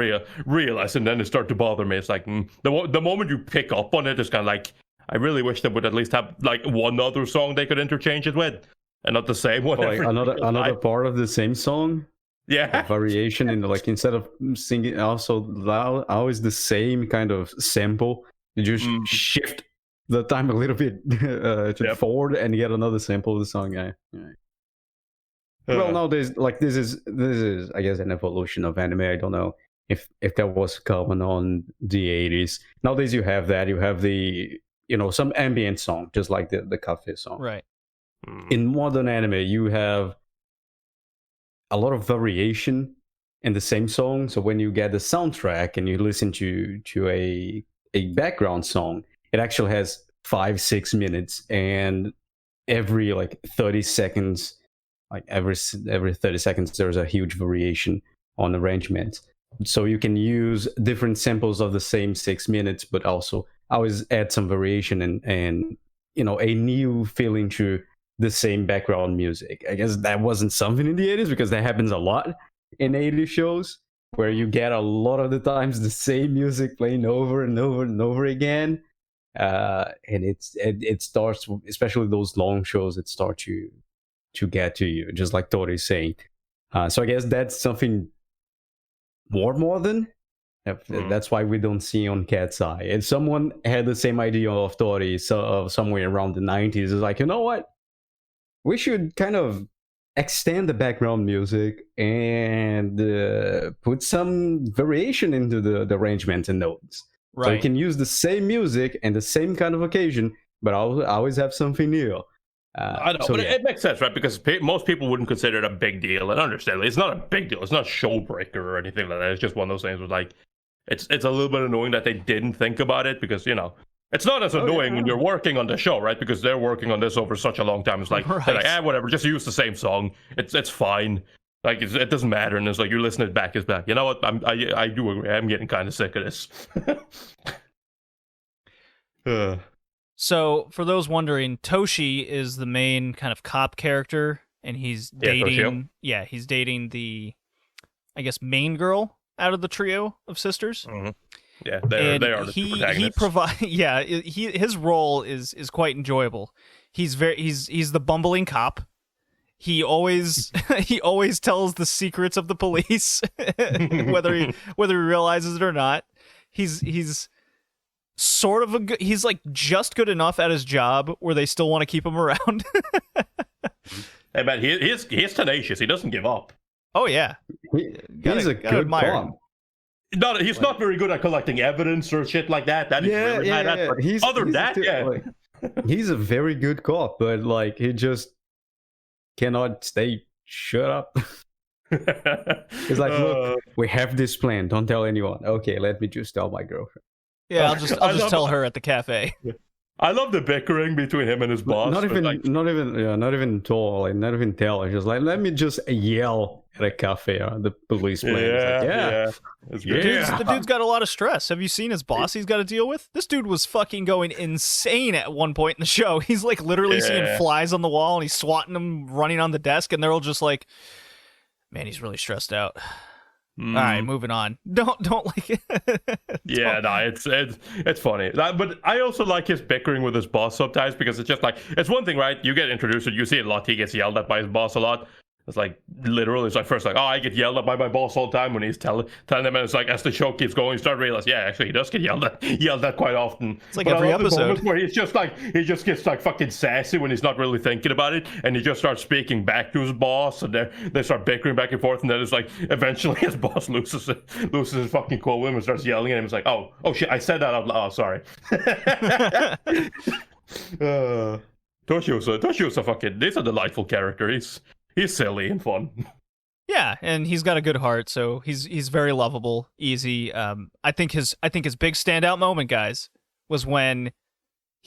realize, and then it started to bother me. It's like the moment you pick up on it, it's kind of like, I really wish they would at least have like one other song they could interchange it with, and not the same one. Like another part of the same song. Yeah, variation in like instead of singing also loud, always the same kind of sample. You just shift the time a little bit forward and get another sample of the song. Yeah. Well, nowadays, like this is I guess an evolution of anime. I don't know if that was common on the 80s. Nowadays, you have that. You have the some ambient song, just like the cafe song. Right. In modern anime, you have a lot of variation in the same song. So when you get the soundtrack and you listen to a background song, it actually has 5-6 minutes, and every like 30 seconds. Like every 30 seconds, there's a huge variation on arrangements. So you can use different samples of the same 6 minutes, but also always add some variation and a new feeling to the same background music. I guess that wasn't something in the 80s because that happens a lot in 80s shows where you get a lot of the times the same music playing over and over and over again. And it starts, especially those long shows, it starts to get to you, just like Tori is saying. So I guess that's something more modern That's why we don't see on Cat's Eye. And someone had the same idea of Tori somewhere around the 90s. It's like, you know what? We should kind of extend the background music and put some variation into the arrangements and notes. Right. So you can use the same music and the same kind of occasion, but always have something new. I know, but it makes sense, right? Because most people wouldn't consider it a big deal, and understandably, it's not a big deal. It's not showbreaker or anything like that. It's just one of those things where, like, it's a little bit annoying that they didn't think about it, because, you know, it's not as annoying when you're working on the show, right? Because they're working on this over such a long time. It's like, they're like, whatever, just use the same song. It's fine. Like, it doesn't matter. And it's like, you listen to it back, it's back. You know what? I do agree. I'm getting kind of sick of this. So, for those wondering, Toshi is the main kind of cop character, and he's dating. Yeah, he's dating the, I guess, main girl out of the trio of sisters. Mm-hmm. Yeah, they are the protagonists. His role is quite enjoyable. He's the bumbling cop. He always tells the secrets of the police, whether he realizes it or not. He's sort of he's like just good enough at his job where they still want to keep him around. Hey man, he's tenacious. He doesn't give up. Oh yeah, he's a good cop. He's not very good at collecting evidence or shit like that. That is really bad at. Other than that, like, he's a very good cop, but like he just cannot stay shut up. It's like, look, we have this plan. Don't tell anyone. Okay, let me just tell my girlfriend. Yeah, I'll just tell her at the cafe. I love the bickering between him and his boss. Not even tall, like, not even tell her. Just like, let me just yell at a cafe on the police plane. The dude's got a lot of stress. Have you seen his boss he's got to deal with? This dude was fucking going insane at one point in the show. He's like literally seeing flies on the wall, and he's swatting them, running on the desk, and they're all just like, man, he's really stressed out. All right, moving on. Don't like it. It's funny. But I also like his bickering with his boss sometimes, because it's just like, it's one thing, right? You get introduced, you see it a lot. He gets yelled at by his boss a lot. It's like, literally, it's like first like, oh, I get yelled at by my boss all the time when he's telling him, and it's like, as the show keeps going, you start realizing, yeah, actually, he does get yelled at quite often. It's like every episode where he just gets like fucking sassy when he's not really thinking about it, and he just starts speaking back to his boss, and they start bickering back and forth, and then it's like, eventually his boss loses his fucking cool with him and starts yelling at him. It's like, oh shit, I said that out loud. Oh, sorry. Toshio's fucking, he's a delightful character. He's silly and fun. Yeah, and he's got a good heart, so he's very lovable, easy. I think his big standout moment, guys, was when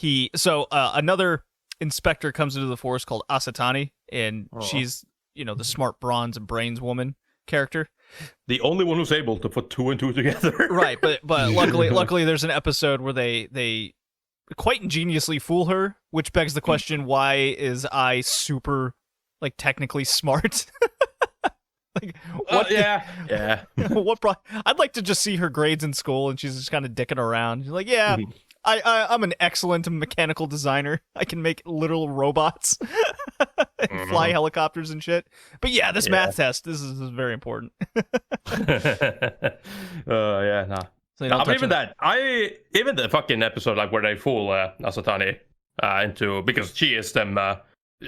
another inspector comes into the force called Asatani, and she's, the smart bronze and brains woman character. The only one who's able to put two and two together. Right, but luckily there's an episode where they quite ingeniously fool her, which begs the question, why is I super, like, technically smart? Like, what? Yeah. I'd like to just see her grades in school, and she's just kind of dicking around. She's like, yeah, I'm an excellent mechanical designer. I can make literal robots and fly helicopters and shit. But yeah, this math test, this is very important. Yeah, no. So but even the fucking episode, like, where they fool Asatani into, because she is them.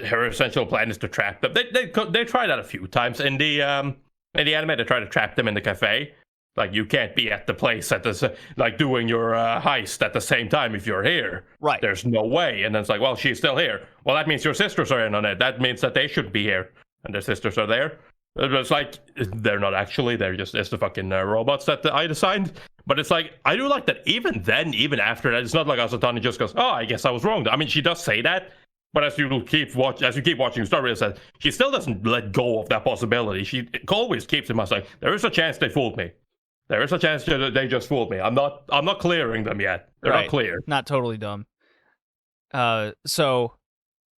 Her essential plan is to trap them. They try that a few times in the anime. They try to trap them in the cafe. Like, you can't be at the place at this, like, doing your heist at the same time if you're here. Right. There's no way. And then it's like, well, she's still here. Well, that means your sisters are in on it. That means that they should be here, and their sisters are there. It's like, they're not actually. It's the fucking robots that I designed. But it's like, I do like that. Even then, even after that, it's not like Asatani just goes, oh, I guess I was wrong. I mean, she does say that. But as you keep watching, Star Wars says she still doesn't let go of that possibility. She always keeps in mind, like, there is a chance they fooled me. There is a chance that they just fooled me. I'm not clearing them yet. They're not clear. Not totally dumb. So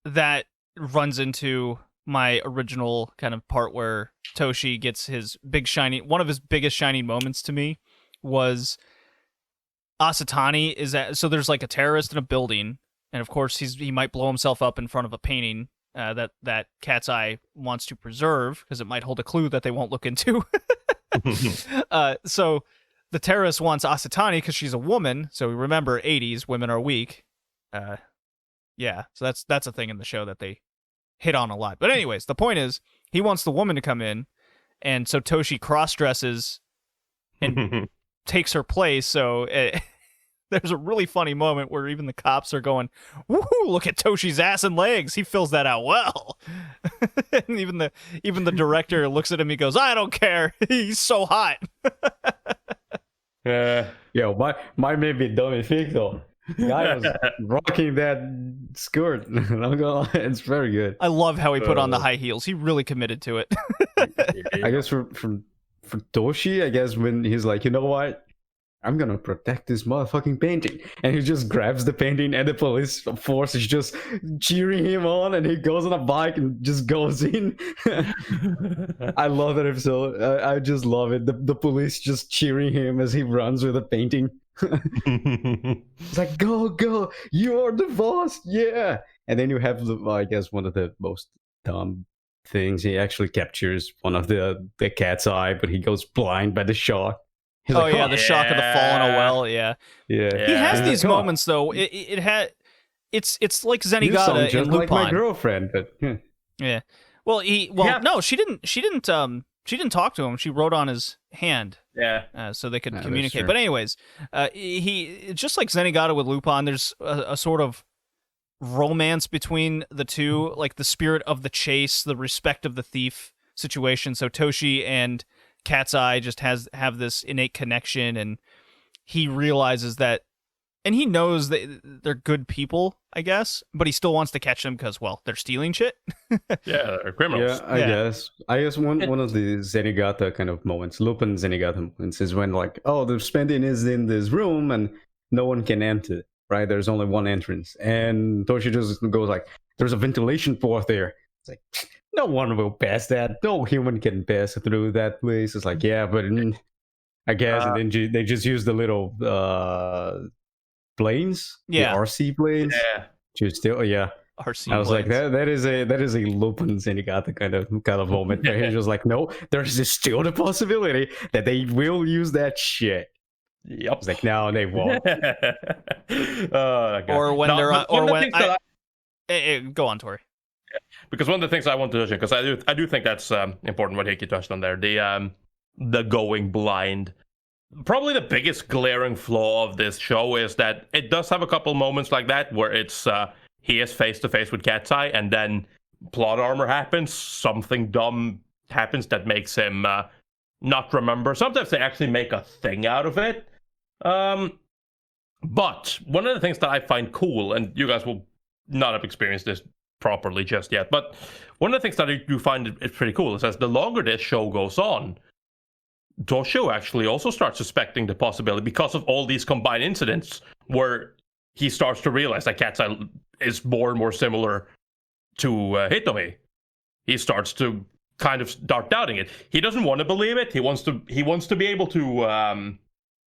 that runs into my original kind of part where Toshi gets one of his biggest shining moments to me was Asatani so there's like a terrorist in a building. And of course, he might blow himself up in front of a painting that Cat's Eye wants to preserve, because it might hold a clue that they won't look into. So the terrorist wants Asatani because she's a woman. So remember, 80s women are weak. Yeah, so that's a thing in the show that they hit on a lot. But anyways, the point is he wants the woman to come in, and so Toshi cross-dresses and takes her place. So there's a really funny moment where even the cops are going, "Woohoo! Look at Toshi's ass and legs. He fills that out well." And even the director looks at him. He goes, "I don't care. He's so hot." Yo, my may be dummy fake though. Guy was rocking that skirt. I'm gonna lie, it's very good. I love how he put on the high heels. He really committed to it. I guess for Toshi, I guess when he's like, you know what? I'm gonna protect this motherfucking painting. And he just grabs the painting and the police force is just cheering him on and he goes on a bike and just goes in. I love that episode. I just love it. The police just cheering him as he runs with a painting. It's like, go, you are the boss, yeah. And then you have, I guess, one of the most dumb things. He actually captures one of the cat's eye, but he goes blind by the shock. He's like, the shock of the fall in a well. Yeah. He has these moments though. It's like Zenigata just in Lupin. Like my girlfriend, but yeah. Well, no, she didn't talk to him. She wrote on his hand. Yeah. So they could communicate. But anyways, he just like Zenigata with Lupin. There's a sort of romance between the two, like the spirit of the chase, the respect of the thief situation. So Toshi and Cat's Eye just have this innate connection, and he realizes that, and he knows that they're good people, I guess, but he still wants to catch them because, well, they're stealing shit. Yeah, they're criminals. Yeah, I guess one of the Zenigata kind of moments, Lupin Zenigata moments, is when like, oh, the spending is in this room and no one can enter, right? There's only one entrance, and Toshi just goes like, there's a ventilation port there. It's like, no one will pass that. No human can pass through that place. It's like, yeah, but I guess, and then they just use the little planes, the RC planes. Yeah, Just still, RC. I was like, that is a Lupin Zenigata kind of moment where he's just like, no, there's still the possibility that they will use that shit. Yep. It's like, no, they won't. Or when go on, Tori. Because one of the things I want to touch on, because I do think that's important what Hickey touched on there, the going blind. Probably the biggest glaring flaw of this show is that it does have a couple moments like that where it's he is face to face with Cat's Eye, and then plot armor happens, something dumb happens that makes him not remember. Sometimes they actually make a thing out of it. But one of the things that I find cool, and you guys will not have experienced this properly just yet, but one of the things that I do find it's pretty cool is as the longer this show goes on, Toshio actually also starts suspecting the possibility, because of all these combined incidents, where he starts to realize that Cat's Eye is more and more similar to Hitomi. He starts to kind of start doubting it. He doesn't want to believe it. He wants to be able to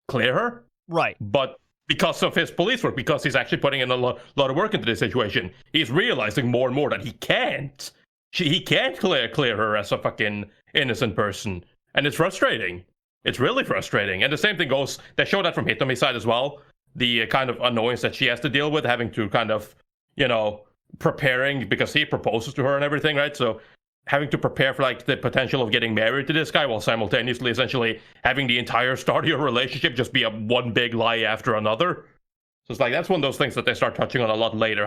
clear her, right? But because of his police work, because he's actually putting in a lot of work into this situation, he's realizing more and more that he can't clear her as a fucking innocent person. And it's frustrating. It's really frustrating. And the same thing goes, they show that from Hitomi's side as well. The kind of annoyance that she has to deal with, having to kind of, preparing, because he proposes to her and everything, right? So having to prepare for like the potential of getting married to this guy while simultaneously essentially having the entire start of your relationship just be a one big lie after another. So it's like, that's one of those things that they start touching on a lot later,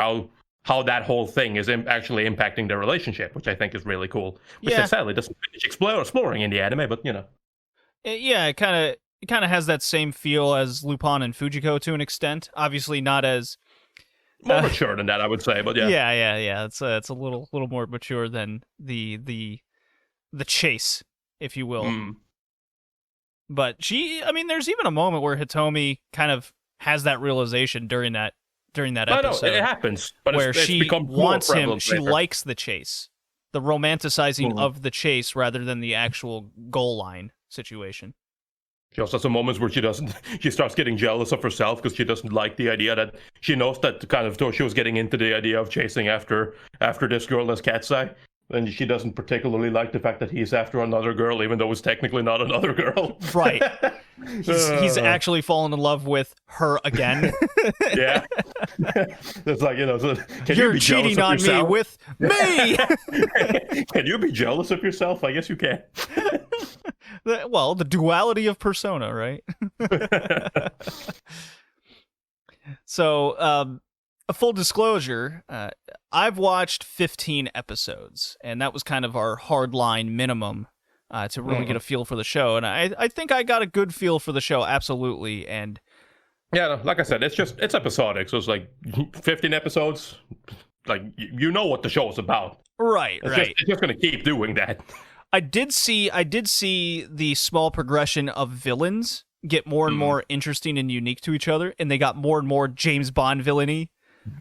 how that whole thing is actually impacting their relationship, which I think is really cool. Which they sadly doesn't finish exploring in the anime, but Yeah, it kind of has that same feel as Lupin and Fujiko to an extent. Obviously not as more mature than that, I would say, but yeah. Yeah. It's a little more mature than the chase, if you will. But there's even a moment where Hitomi kind of has that realization during that episode. No, it happens, but where she become wants him. She likes the chase, the romanticizing of the chase rather than the actual goal line situation. She also has some moments where she starts getting jealous of herself because she doesn't like the idea that she knows that kind of Toshio was getting into the idea of chasing after this girl as Cat's Eye. And she doesn't particularly like the fact that he's after another girl, even though it's technically not another girl. Right. he's actually fallen in love with her again. Yeah. It's like, so can You're you be cheating jealous of on me yourself? with me. Can you be jealous of yourself? I guess you can. Well, the duality of persona, right? So, a full disclosure, I've watched 15 episodes, and that was kind of our hardline minimum to really get a feel for the show. And I think I got a good feel for the show, absolutely. And Yeah, no, like I said, it's episodic, so it's like 15 episodes. Like, you know what the show is about. right. It's just going to keep doing that. I did see the small progression of villains get more and more interesting and unique to each other, and they got more and more James Bond villainy.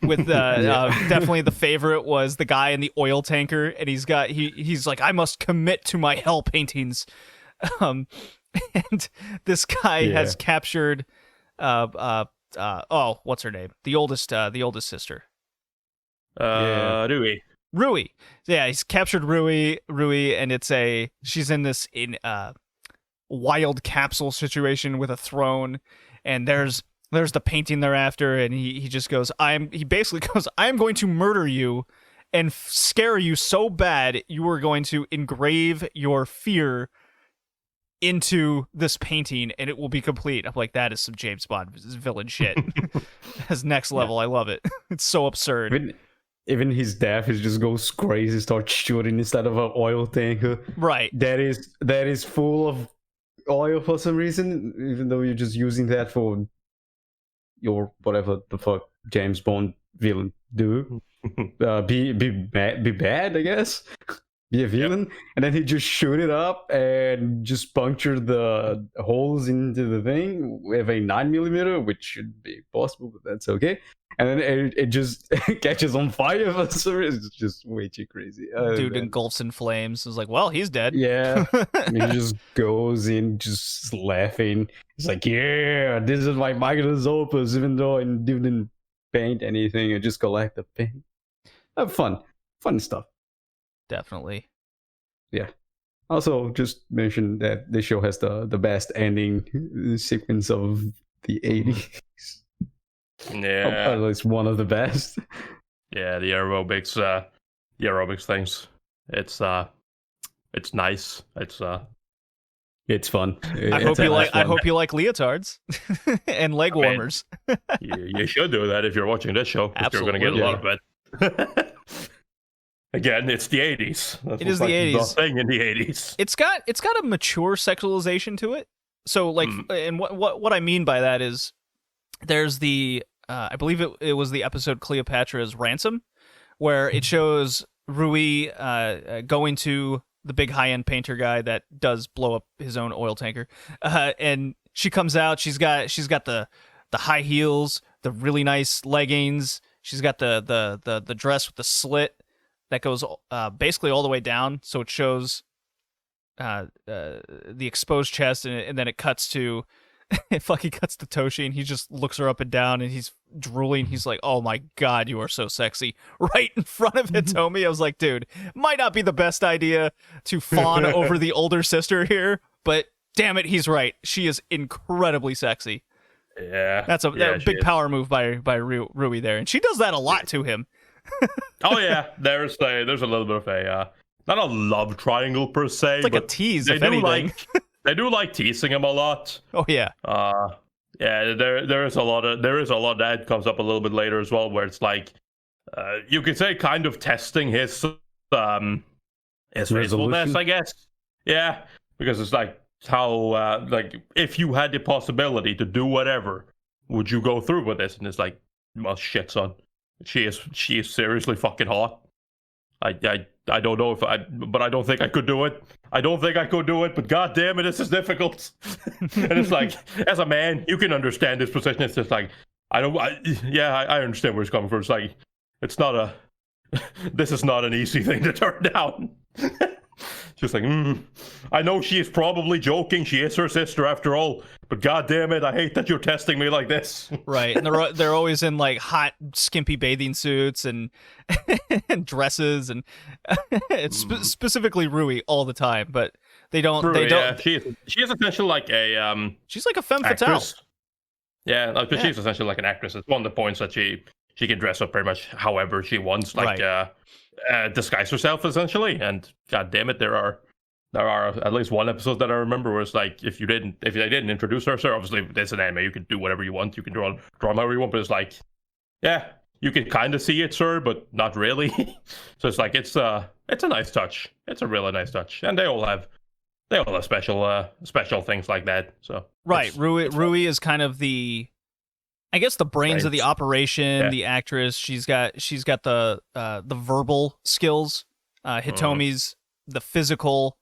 With definitely the favorite was the guy in the oil tanker, and he's like, I must commit to my hell paintings, and this guy has captured what's her name, the oldest sister, Rui. Yeah, he's captured Rui, and she's in this wild capsule situation with a throne, and there's the painting they're after, and he just goes, he basically goes, I am going to murder you and scare you so bad you are going to engrave your fear into this painting and it will be complete. I'm like, that is some James Bond villain shit. That's next level. I love it. It's so absurd. Even his death, he just goes crazy, starts shooting instead of an oil tanker. Right. That is full of oil for some reason, even though you're just using that for your whatever the fuck James Bond villain do. Be bad, I guess. Be a villain. And then he just shoot it up and just puncture the holes into the thing with a 9mm, which should be possible, but that's okay. And then it just catches on fire for some reason. It's just way too crazy. Dude engulfs in flames. I was like, well, he's dead. Yeah. He just goes in just laughing. It's like, yeah, this is my magnus opus, even though I didn't paint anything. I just collect the paint. Fun stuff. Definitely. Yeah. Also, just mention that this show has the best ending sequence of the 80s. Yeah. At least one of the best. Yeah, the aerobics things. It's nice. It's fun. I hope you like leotards and leg warmers. You should do that if you're watching this show. You're going to get a lot of it. Again, it's the 80s. It is the 80s. The thing in the 80s. It's got a mature sexualization to it. So like, and what I mean by that is, there's the I believe it was the episode Cleopatra's Ransom, where it shows Rui going to the big high-end painter guy that does blow up his own oil tanker, and she comes out. She's got the high heels, the really nice leggings. She's got the dress with the slit that goes basically all the way down, so it shows the exposed chest, and then it cuts to. It fucking cuts to Toshi, and he just looks her up and down, and he's drooling. He's like, "Oh my god, you are so sexy!" Right in front of Hitomi. I was like, "Dude, might not be the best idea to fawn over the older sister here, but damn it, he's right. She is incredibly sexy." Yeah, that's a big power move by Rui there, and she does that a lot to him. Oh yeah, there's a little bit of a not a love triangle per se, it's like but a tease, if anything. They do like teasing him a lot. Oh yeah. Yeah. There is a lot that comes up a little bit later as well, where it's like, you could say kind of testing his faithfulness, I guess. Yeah, because it's like how like if you had the possibility to do whatever, would you go through with this? And it's like, well, shit, son, she is seriously fucking hot. I don't know but I don't think I could do it. But god damn it, this is difficult. And it's like, as a man, you can understand this position. It's just like, I understand where it's coming from. It's like, this is not an easy thing to turn down. Just like, I know she is probably joking. She is her sister after all. But god damn it, I hate that you're testing me like this. Right, and they're always in like hot, skimpy bathing suits and and dresses, and it's specifically Rui all the time. But They don't. True, they don't. Yeah. She is essentially like a She's like a femme fatale. actress. Yeah, like, but she's essentially like an actress. It's one of the points that she can dress up pretty much however she wants, like disguise herself essentially. And god damn it, there are at least one episode that I remember where it's like if they didn't introduce her, so obviously it's an anime, you can do whatever you want, you can draw however you want, but it's like, yeah, you can kind of see it, sir, but not really. So it's like it's a nice touch. It's a really nice touch, and they all have special things like that. So right, Rui is kind of the, I guess, the brains of the operation, the actress. She's got the verbal skills. Hitomi's the physical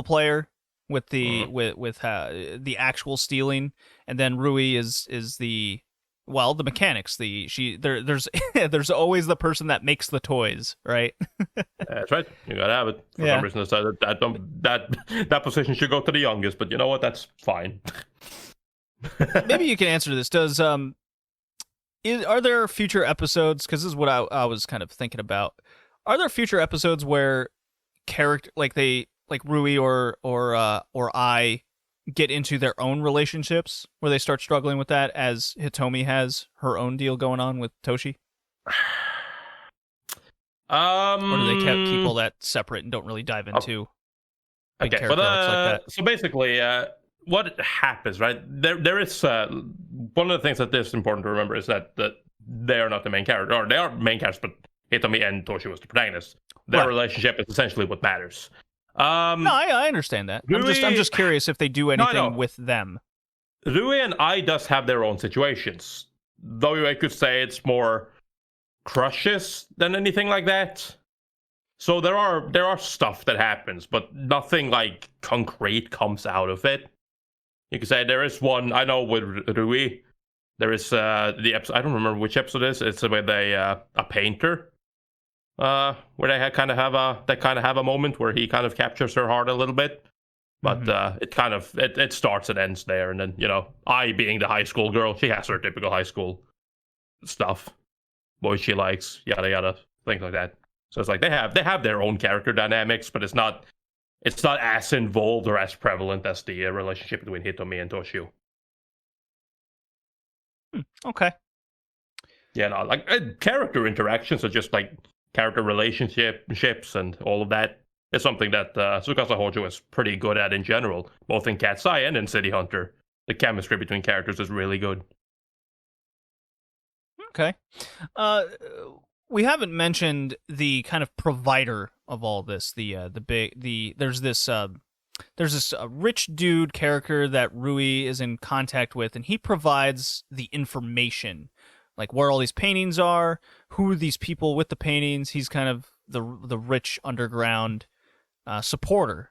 player with the with the actual stealing, and then Rui is the mechanics. There's always the person that makes the toys, right? That's right. You gotta have it. For some reason, that position should go to the youngest, but you know what? That's fine. Maybe you can answer this. Are there future episodes? Because this is what I was kind of thinking about. Are there future episodes where character like Rui or I get into their own relationships, where they start struggling with that, as Hitomi has her own deal going on with Toshi? Or do they keep all that separate and don't really dive into big character arcs like that? So basically, what happens, right? There is one of the things that is important to remember is that they are not the main character, or they are main characters, but Hitomi and Toshi was the protagonist. Their relationship is essentially what matters. No, I understand that. Rui, I'm just curious if they do anything with them. Rui and I does have their own situations, though I could say it's more crushes than anything like that. So there are stuff that happens, but nothing like concrete comes out of it. You could say there is one, I know with Rui, there is the episode, I don't remember which episode it is. It's with a painter, where they kind of have a moment where he kind of captures her heart a little bit, but it starts and ends there. And then, you know, I being the high school girl, she has her typical high school stuff, boys she likes, yada yada, things like that. So it's like they have their own character dynamics, but it's not as involved or as prevalent as the relationship between Hitomi and Toshio. Okay. Yeah, no, like character interactions are just like character relationships and all of that is something that Tsukasa Hojo is pretty good at in general, both in Cat's Eye and in City Hunter. The chemistry between characters is really good. Okay. We haven't mentioned the kind of provider of all this. There's this rich dude character that Rui is in contact with, and he provides the information, like where all these paintings are, who are these people with the paintings. He's kind of the rich underground supporter.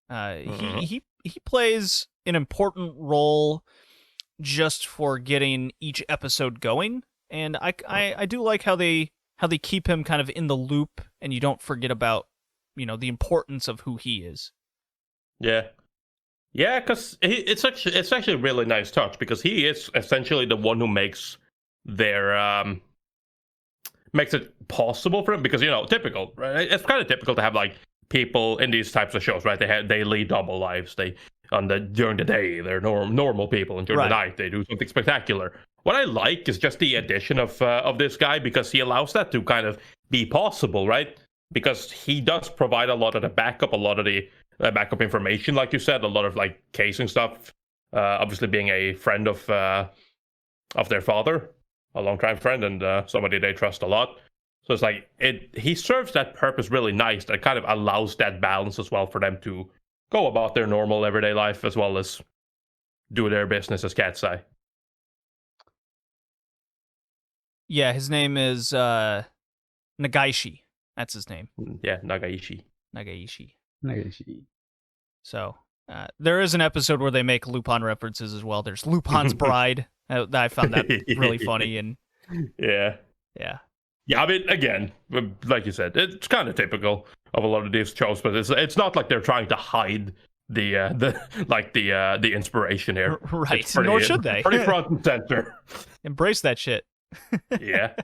He plays an important role just for getting each episode going, and I do like how they keep him kind of in the loop, and you don't forget about, you know, the importance of who he is. Yeah, because it's actually a really nice touch, because he is essentially the one who makes it possible for him. Because, you know, typical, right? It's kind of typical to have like people in these types of shows, right? They lead double lives. During the day they're normal people, and during the night they do something spectacular. What I like is just the addition of this guy, because he allows that to kind of be possible, right? Because he does provide a lot of the backup, a lot of the backup information, like you said, a lot of like casing stuff. Obviously, being a friend of their father, a long-time friend, and somebody they trust a lot. So it's like he serves that purpose really nice. That kind of allows that balance as well for them to go about their normal everyday life as well as do their business as Cat's Eye. Yeah, his name is Nagaishi. That's his name. Yeah, Nagaishi. So there is an episode where they make Lupin references as well. There's Lupin's Bride. I found that really funny. And yeah. I mean, again, like you said, it's kind of typical of a lot of these shows, but it's not like they're trying to hide the inspiration here. Right. Nor should they. Pretty front and center. Embrace that shit. Yeah.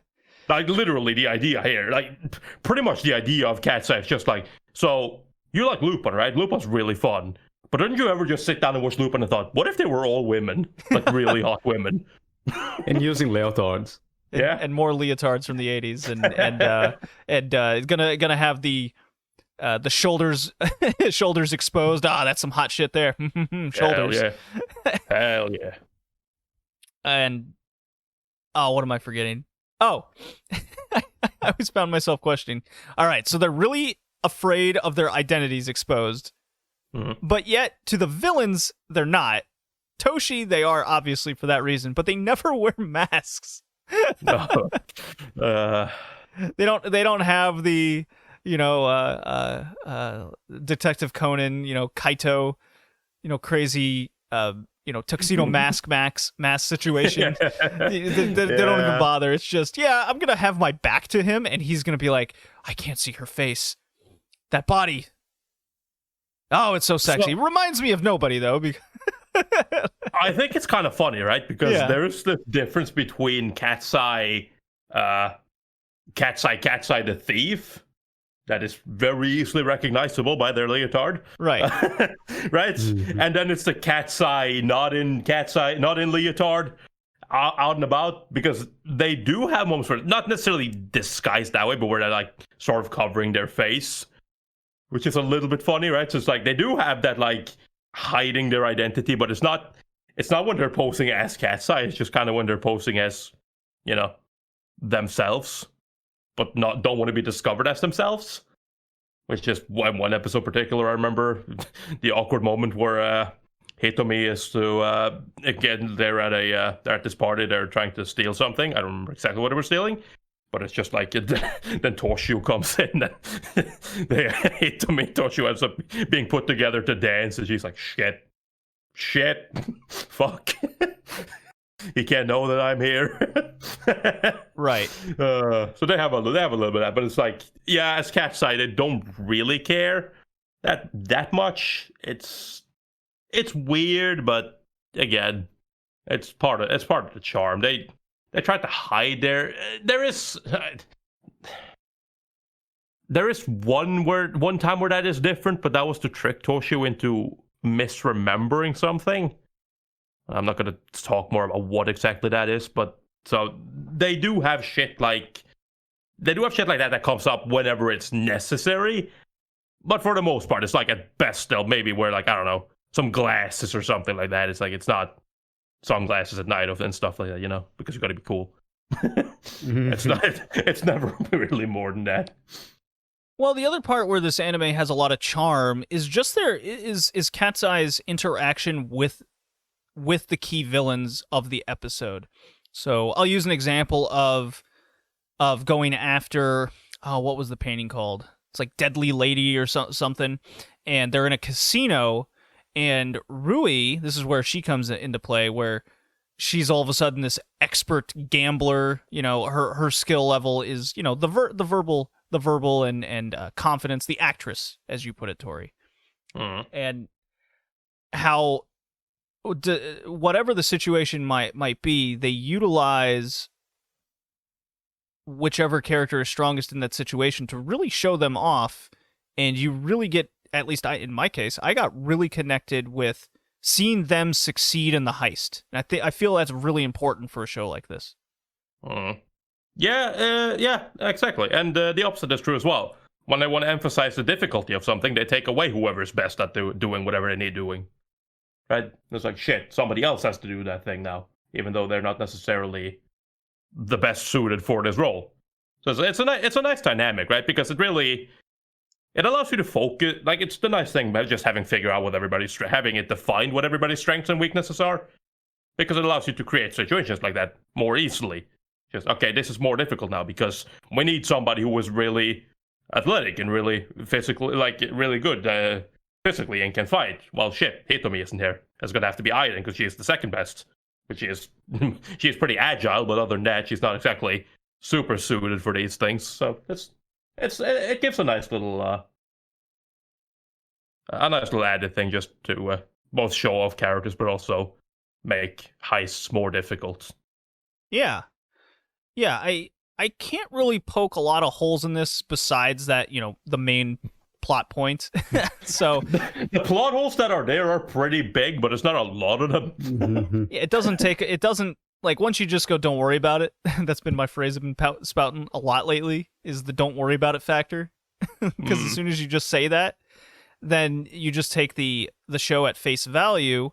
Like, literally, the idea here, like, pretty much the idea of Cat's Eye is just like, so you like Lupin, right? Lupin's really fun. But didn't you ever just sit down and watch Lupin and thought, what if they were all women? Like really hot women. And using leotards. And more leotards from the 80s and gonna have the shoulders shoulders exposed. That's some hot shit there. Shoulders. Hell yeah. And what am I forgetting? Oh, I always found myself questioning. All right, so they're really afraid of their identities exposed, but yet to the villains, they're not. Toshi, they are obviously for that reason, but they never wear masks. No. They don't have the Detective Conan, Kaito, crazy tuxedo mask situation. They don't even bother. It's just, I'm gonna have my back to him and he's gonna be like, I can't see her face, that body, oh, it's so sexy. It reminds me of nobody though, because I think it's kind of funny, right? Because there's the difference between Cat's Eye the thief, that is very easily recognizable by their leotard, right? Right, and then it's the Cat's Eye, not in leotard, out and about, because they do have moments where not necessarily disguised that way, but where they're like sort of covering their face, which is a little bit funny, right? So it's like they do have that like hiding their identity, but it's not when they're posing as Cat's Eye. It's just kind of when they're posing as, themselves, but don't want to be discovered as themselves. Which is one episode in particular, I remember the awkward moment where Hitomi is to again, they're at this party, they're trying to steal something. I don't remember exactly what they were stealing, but it's just like then Toshio comes in and Toshio ends up being put together to dance, and she's like, shit, fuck. He can't know that I'm here. Right. So they have a little bit of that, but it's like, as Cat's Eye, they don't really care that much. It's weird, but again, it's part of the charm. They try to hide there is one time where that is different, but that was to trick Toshio into misremembering something. I'm not going to talk more about what exactly that is, but so they do have shit like that comes up whenever it's necessary. But for the most part, it's like at best they'll maybe wear like, I don't know, some glasses or something like that. It's like, it's not sunglasses at night and stuff like that, because you got to be cool. It's never really more than that. Well, the other part where this anime has a lot of charm is just is Cat's Eye's interaction with the key villains of the episode. So I'll use an example of going after, what was the painting called? It's like Deadly Lady or something, and they're in a casino, and Rui, this is where she comes into play, where she's all of a sudden this expert gambler. Her skill level is, the verbal and confidence, the actress, as you put it, Tori. And how whatever the situation might be, they utilize whichever character is strongest in that situation to really show them off, and you really get, at least in my case, I got really connected with seeing them succeed in the heist. And I feel that's really important for a show like this. Yeah, exactly. And the opposite is true as well. When they want to emphasize the difficulty of something, they take away whoever's best at doing whatever they need doing. Right? It's like, shit, somebody else has to do that thing now, even though they're not necessarily the best suited for this role. So it's a nice dynamic, right? Because it allows you to focus. Like, it's the nice thing about just having figured out what having it defined what everybody's strengths and weaknesses are, because it allows you to create situations like that more easily. Just, okay, this is more difficult now because we need somebody who is really athletic and really physically, like really good physically and can fight. Well, shit, Hitomi isn't here. It's gonna have to be Aiden because she is the second best. But she is pretty agile, but other than that, she's not exactly super suited for these things. So it gives a nice little added thing just to both show off characters, but also make heists more difficult. Yeah, I can't really poke a lot of holes in this besides that, the main plot point. So the plot holes that are there are pretty big, but it's not a lot of them. it doesn't like once you just go, don't worry about it. That's been my phrase I've been spouting a lot lately, is the don't worry about it factor. Because as soon as you just say that, then you just take the show at face value.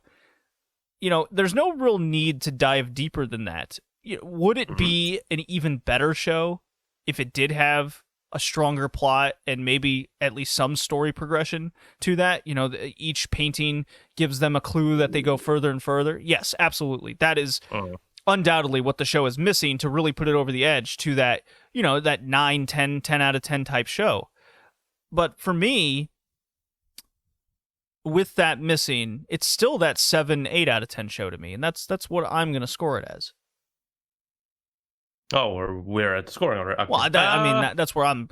There's no real need to dive deeper than that. Would it be an even better show if it did have a stronger plot and maybe at least some story progression to that? Each painting gives them a clue that they go further and further. Yes, absolutely. That is undoubtedly what the show is missing to really put it over the edge to that, that 9, 10 out of 10 type show. But for me, with that missing, it's still that 7, 8 out of 10 show to me. And that's what I'm going to score it as. Oh, we're at the scoring order. Okay. Well, that's where I'm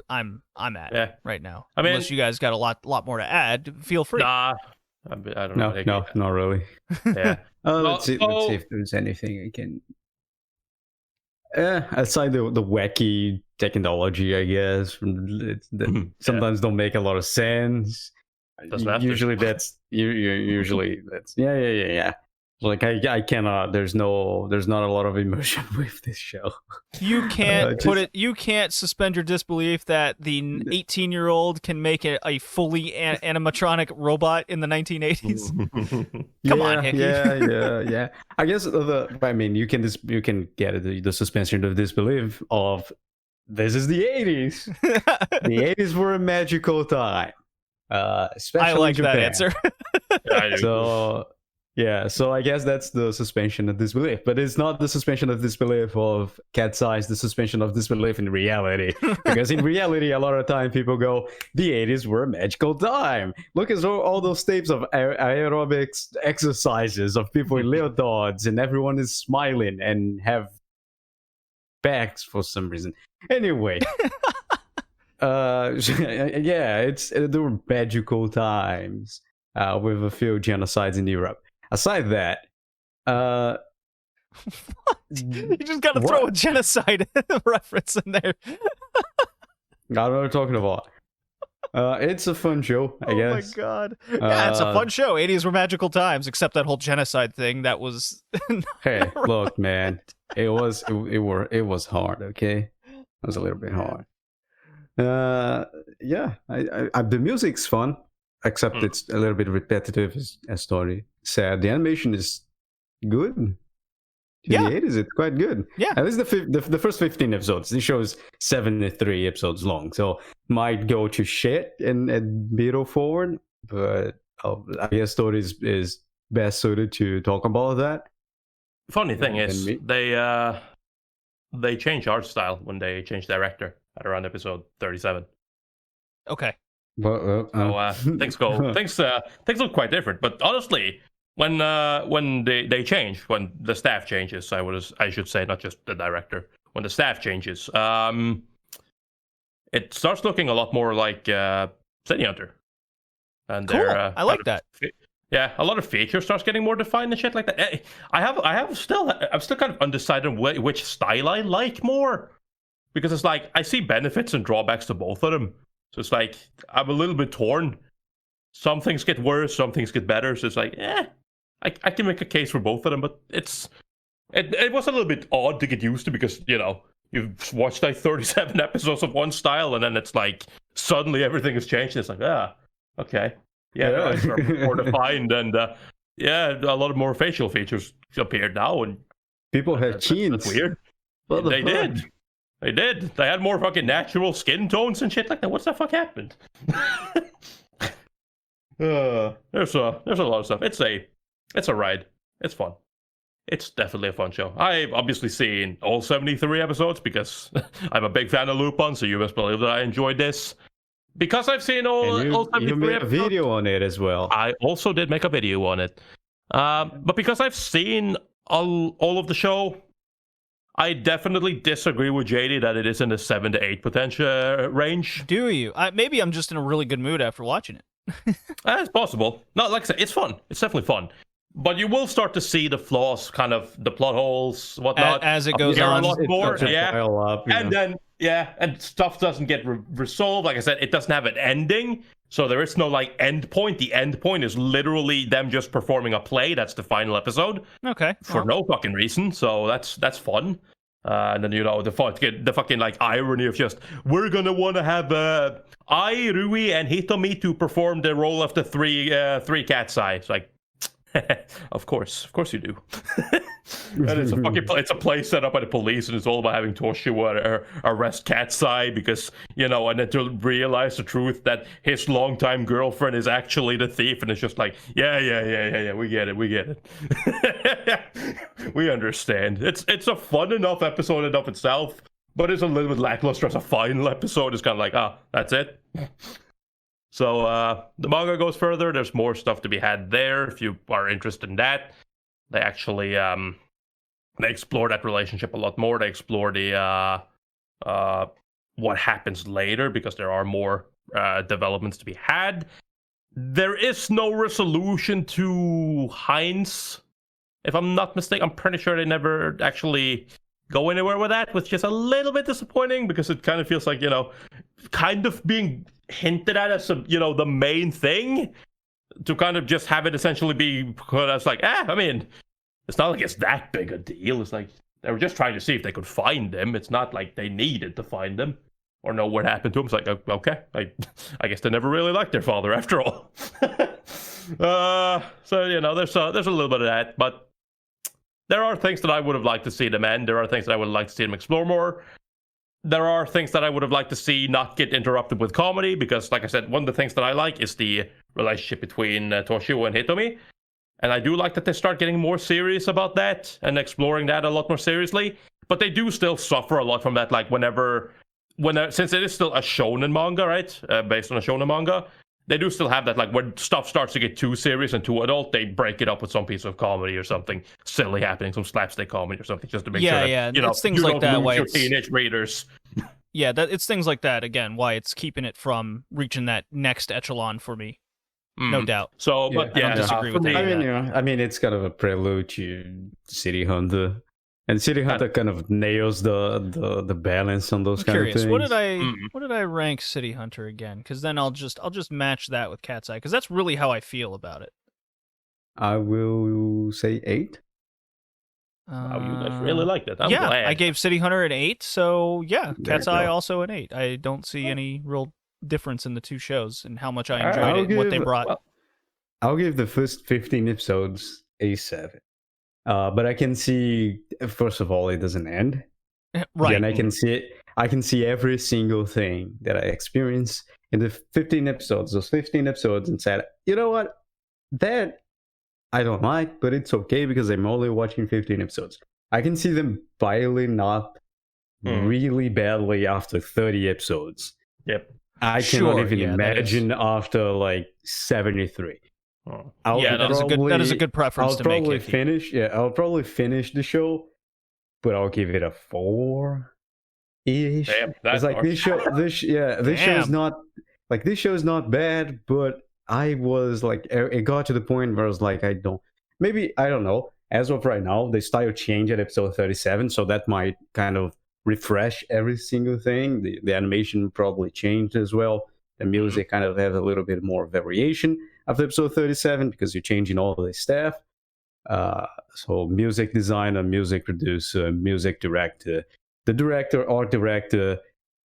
at right now. I mean, unless you guys got a lot more to add, feel free. Nah, I don't know. No, not really. Yeah. Let's see if there's anything I can. Aside the wacky technology, I guess, sometimes don't make a lot of sense. Usually that's yeah. Like I cannot. There's not a lot of emotion with this show. You can't You can't suspend your disbelief that the 18-year-old can make a fully animatronic robot in the 1980s. Come on, Hickey. Yeah. I guess you can get the suspension of disbelief of this is the 80s. The 80s were a magical time. Especially I like Japan. that answer. So I guess that's the suspension of disbelief, but it's not the suspension of disbelief of Cat's Eyes, the suspension of disbelief in reality. Because in reality, a lot of time people go, the 80s were a magical time. Look at all those tapes of aerobics exercises of people in leotards, and everyone is smiling and have bags for some reason. Anyway. There were magical times with a few genocides in Europe. Aside that, what? You just gotta throw a genocide reference in there. I don't know what you're talking about. It's a fun show, I guess. Oh my god. Yeah, it's a fun show. 80s were magical times, except that whole genocide thing that was Hey, look, man. It was hard, okay? It was a little bit hard. The music's fun, except it's a little bit repetitive, as Tori said. The animation is good. In the 80s, it's quite good. Yeah. At least the first 15 episodes. This show is 73 episodes long, so might go to shit and middle forward, but I guess Tori is best suited to talk about that. Funny thing is, they changed art style when they changed director at around episode 37. Okay. Things look quite different. But honestly, when they change, when the staff changes, I should say, not just the director. When the staff changes, it starts looking a lot more like City Hunter. And cool. I like that. Yeah, a lot of features starts getting more defined and shit like that. I'm still kind of undecided on which style I like more, because it's like I see benefits and drawbacks to both of them. So it's like I'm a little bit torn. Some things get worse, some things get better. So it's like, I can make a case for both of them, but it was a little bit odd to get used to, because you've watched like 37 episodes of one style, and then it's like suddenly everything has changed. And it's like, okay. Yeah, more defined, and a lot of more facial features appeared now, and people had chins. That's weird. They did. They had more fucking natural skin tones and shit like that. What the fuck happened? There's a lot of stuff. It's a ride. It's fun. It's definitely a fun show. I've obviously seen all 73 episodes because I'm a big fan of Lupin, so you must believe that I enjoyed this. Because I've seen all 73 you made episodes, a video on it as well. I also did make a video on it. But because I've seen all of the show, I definitely disagree with JD that it is in the 7 to 8 potential range. Do you? Maybe I'm just in a really good mood after watching it. It's possible. No, like I said, it's fun. It's definitely fun. But you will start to see the flaws, kind of the plot holes, whatnot, as it goes on. A lot more, Up, and then Yeah, and stuff doesn't get resolved. Like I said, it doesn't have an ending, so there is no like end point. The end point is literally them just performing a play. That's the final episode. Okay. For no fucking reason. So that's fun. And then the fucking like irony of just we're gonna want to have Rui and Hitomi to perform the role of the three cat's eye. It's like, of course you do. And it's a play set up by the police, and it's all about having Toshio arrest Cat's Eye because and then to realize the truth that his longtime girlfriend is actually the thief, and it's just like, yeah, we get it. We understand. It's a fun enough episode in of itself, but it's a little bit lackluster as a final episode. It's kind of like, that's it. So the manga goes further. There's more stuff to be had there if you are interested in that. They actually they explore that relationship a lot more. They explore the what happens later because there are more developments to be had. There is no resolution to Heinz, if I'm not mistaken. I'm pretty sure they never actually go anywhere with that, which is a little bit disappointing because it kind of feels like kind of being hinted at as the main thing, to kind of just have it essentially be put as like, I mean, it's not like it's that big a deal. It's like they were just trying to see if they could find him. It's not like they needed to find him or know what happened to him. It's like, okay, I guess they never really liked their father after all. So there's a little bit of that, but there are things that I would have liked to see them end. There are things that I would have liked to see them explore more. There are things that I would have liked to see not get interrupted with comedy, because, like I said, one of the things that I like is the relationship between Toshio and Hitomi. And I do like that they start getting more serious about that and exploring that a lot more seriously. But they do still suffer a lot from that, like since it is still a shonen manga, right? Based on a shonen manga, they do still have that, like, when stuff starts to get too serious and too adult, they break it up with some piece of comedy or something silly happening, some slapstick comedy or something, just to make sure that, it's things like that. Why your teenage readers. Yeah, it's things like that, again, why it's keeping it from reaching that next echelon for me. No doubt. So, but I don't disagree with that. I mean, it's kind of a prelude to City Hunter. And City Hunter kind of nails the balance on those kind of things. What did I rank City Hunter again? Because then I'll just match that with Cat's Eye, because that's really how I feel about it. I will say 8. Wow, you guys really like that. I'm glad. I gave City Hunter an 8, so yeah, Cat's Eye also an 8. I don't see any real difference in the two shows and how much I enjoyed it and what they brought. Well, I'll give the first 15 episodes a 7. But I can see, first of all, it doesn't end. Right. And I can see every single thing that I experience in the 15 episodes, those 15 episodes, and said, you know what? That I don't like, but it's okay because I'm only watching 15 episodes. I can see them piling up really badly after 30 episodes. Yep. I cannot even imagine after like 73. That is a good preference to make. I'll probably finish the show, but I'll give it a 4-ish. Damn, it's like this show is not bad, but I was like, it got to the point where I was like, I don't know. As of right now, the style changed at episode 37, so that might kind of refresh every single thing. The animation probably changed as well. The music kind of has a little bit more variation after episode 37 because you're changing all the staff. So music designer, music producer, music director, the director, art director,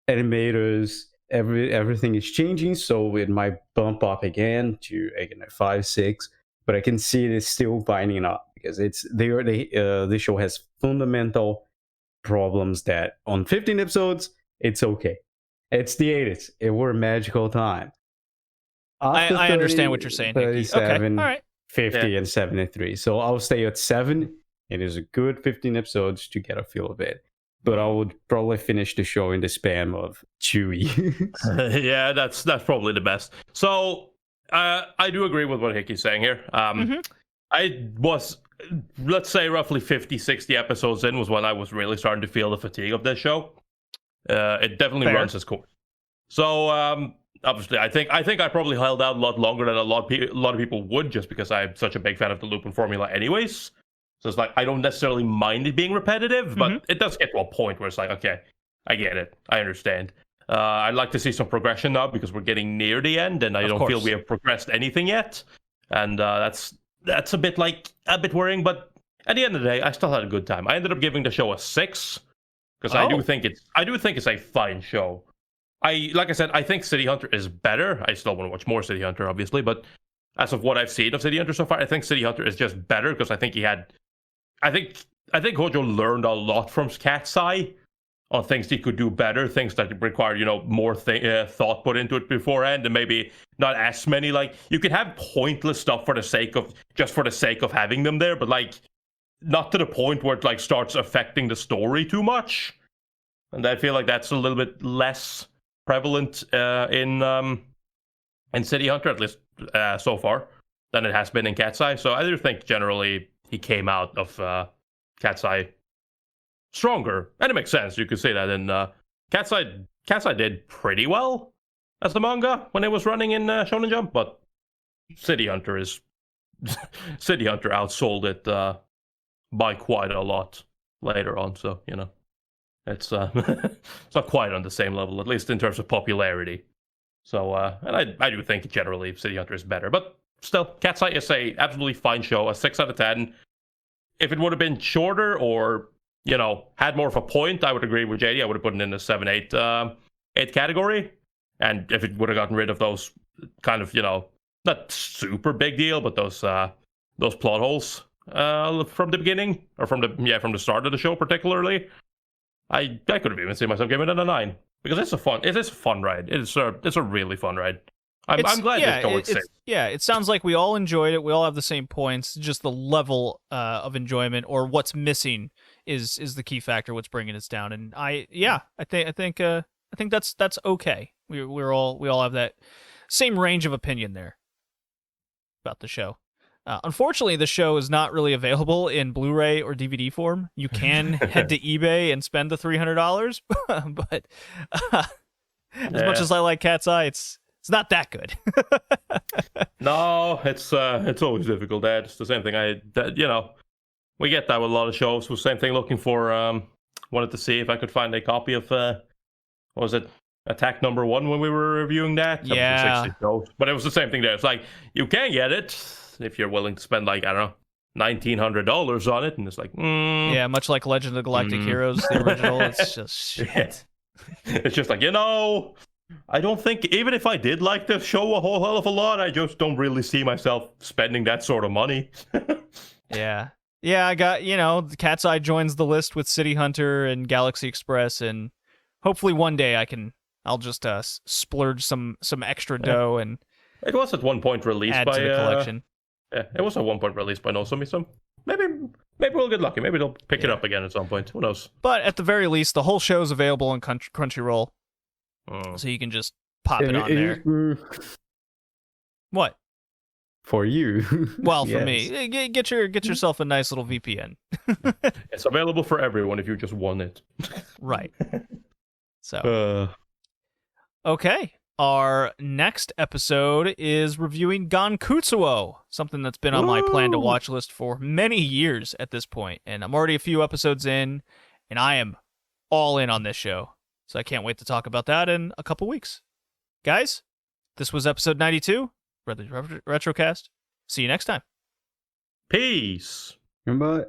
animators, everything is changing. So it might bump up again to 5, 6, but I can see it is still binding up because this show has fundamental problems that on 15 episodes it's okay. It's the 80s. It were a magical time. I understand what you're saying, 37, okay. All right. 50, and 73. So I'll stay at 7. It is a good 15 episodes to get a feel of it. But I would probably finish the show in the span of 2 years. Yeah, that's probably the best. So I do agree with what Hickey's saying here. I was, let's say, roughly 50, 60 episodes in was when I was really starting to feel the fatigue of this show. It definitely runs its course. So obviously, I think I probably held out a lot longer than a lot of people would, just because I'm such a big fan of the Lupin formula anyways. So it's like, I don't necessarily mind it being repetitive, but it does get to a point where it's like, okay, I get it. I understand. I'd like to see some progression now because we're getting near the end, and I don't feel we have progressed anything yet. And that's a bit worrying. But at the end of the day, I still had a good time. I ended up giving the show a 6 because I do think it's a fine show. Like I said, I think City Hunter is better. I still want to watch more City Hunter, obviously, but as of what I've seen of City Hunter so far, I think City Hunter is just better because I think Hojo learned a lot from Cat's Eye on things he could do better, things that required, more thought put into it beforehand, and maybe not as many, you can have pointless stuff for the sake of having them there, but not to the point where it starts affecting the story too much. And I feel like that's a little bit less prevalent in City Hunter, at least so far, than it has been in Cat's Eye. So I do think generally he came out of Cat's Eye stronger, and it makes sense. You could say that in Cat's Eye. Cat's Eye did pretty well as the manga when it was running in Shonen Jump, but City Hunter outsold it by quite a lot later on. So it's it's not quite on the same level, at least in terms of popularity. So and I do think generally City Hunter is better, but still, Cat's Eye is a absolutely fine show, a 6 out of 10. If it would have been shorter or had more of a point, I would agree with JD. I would have put it in the 7-8 8 category. And if it would have gotten rid of those kind of, not super big deal, but those plot holes from the beginning, or from the start of the show particularly, I could have even seen myself giving it a 9. Because it is a fun ride. It's a really fun ride. I'm glad this show exists. Yeah, it sounds like we all enjoyed it. We all have the same points. Just the level of enjoyment or what's missing is the key factor. What's bringing us down. And I think that's okay. We all have that same range of opinion there about the show. Unfortunately, the show is not really available in Blu-ray or DVD form. You can head to eBay and spend the $300, but as much as I like Cat's Eye, it's not that good. No, it's always difficult. It's the same thing. We get that with a lot of shows. The same thing. Looking for wanted to see if I could find a copy of what was it, Attack Number 1 when we were reviewing that. Yeah. But it was the same thing there. It's like you can get it if you're willing to spend I don't know, $1,900 on it, and it's yeah, much like Legend of Galactic Heroes, the original. It's just shit. It's just I don't think, even if I did like the show a whole hell of a lot, I just don't really see myself spending that sort of money. Yeah, I got Cat's Eye joins the list with City Hunter and Galaxy Express, and hopefully one day I'll just splurge some extra dough and it was at one point released add by to the collection. Yeah, it was at one point released by Nozomi, so maybe we'll get lucky. Maybe they'll pick it up again at some point. Who knows? But at the very least, the whole show's available on Crunchyroll, so you can just pop it on there. What? For you? Well, for me, get yourself a nice little VPN. It's available for everyone if you just want it. Right. So. Okay. Our next episode is reviewing Gankutsuo, something that's been on my plan to watch list for many years at this point, and I'm already a few episodes in, and I am all in on this show, so I can't wait to talk about that in a couple weeks. Guys, this was episode 92, Retrocast. See you next time. Peace. Goodbye.